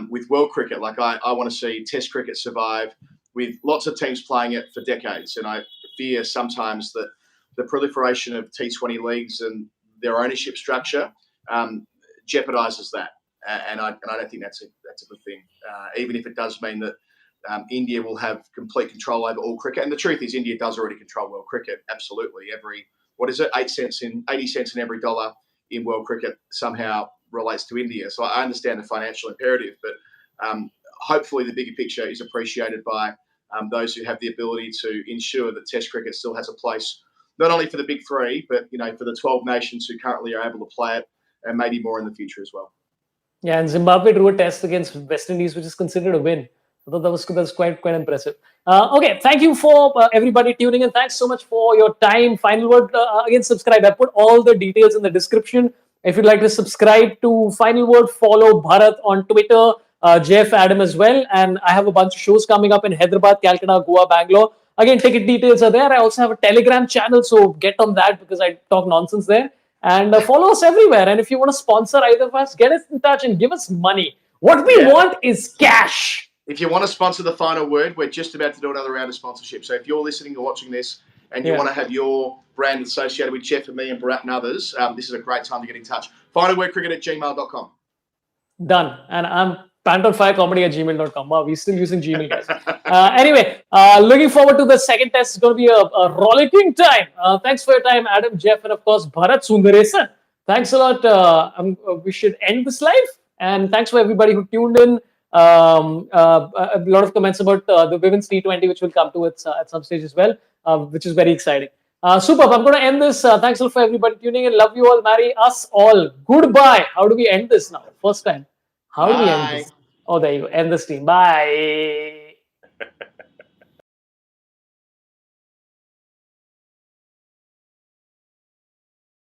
with world cricket. Like I want to see Test cricket survive with lots of teams playing it for decades, and I fear sometimes that the proliferation of T20 leagues and their ownership structure jeopardises that. And I don't think that's a good thing, even if it does mean that India will have complete control over all cricket. And the truth is, India does already control world cricket. Absolutely, 80 cents in every dollar in world cricket somehow relates to India. So I understand the financial imperative, but hopefully the bigger picture is appreciated by those who have the ability to ensure that Test cricket still has a place, not only for the big three, but for the 12 nations who currently are able to play it, and maybe more in the future as well. Yeah, and Zimbabwe drew a test against West Indies, which is considered a win. I thought that was quite impressive. Okay, thank you for everybody tuning in. Thanks so much for your time. Final word, again, subscribe. I put all the details in the description. If you'd like to subscribe to Final Word, follow Bharat on Twitter, Jeff, Adam as well. And I have a bunch of shows coming up in Hyderabad, Calcutta, Goa, Bangalore. Again, ticket details are there. I also have a Telegram channel, so get on that because I talk nonsense there. And follow us everywhere. And if you want to sponsor either of us, get us in touch and give us money. What we want is cash. If you want to sponsor the Final Word, we're just about to do another round of sponsorship. So if you're listening or watching this and you want to have your brand associated with Jeff and me and Bharat and others, this is a great time to get in touch. finalwordcricket@gmail.com. Done. And I'm pantonfirecomedy@gmail.com. Wow, we're still using Gmail, guys. Anyway, looking forward to the second test. It's going to be a rollicking time. Thanks for your time, Adam, Jeff, and of course, Bharat Sundaresan. Thanks a lot. We should end this live. And thanks for everybody who tuned in. A lot of comments about the women's T20, which we'll come to at some stage as well, which is very exciting. Superb. I'm going to end this. Thanks a lot for everybody tuning in. Love you all. Marry us all. Goodbye. How do we end this now? First time. How do we end this? Oh, there you go. End the stream. Bye.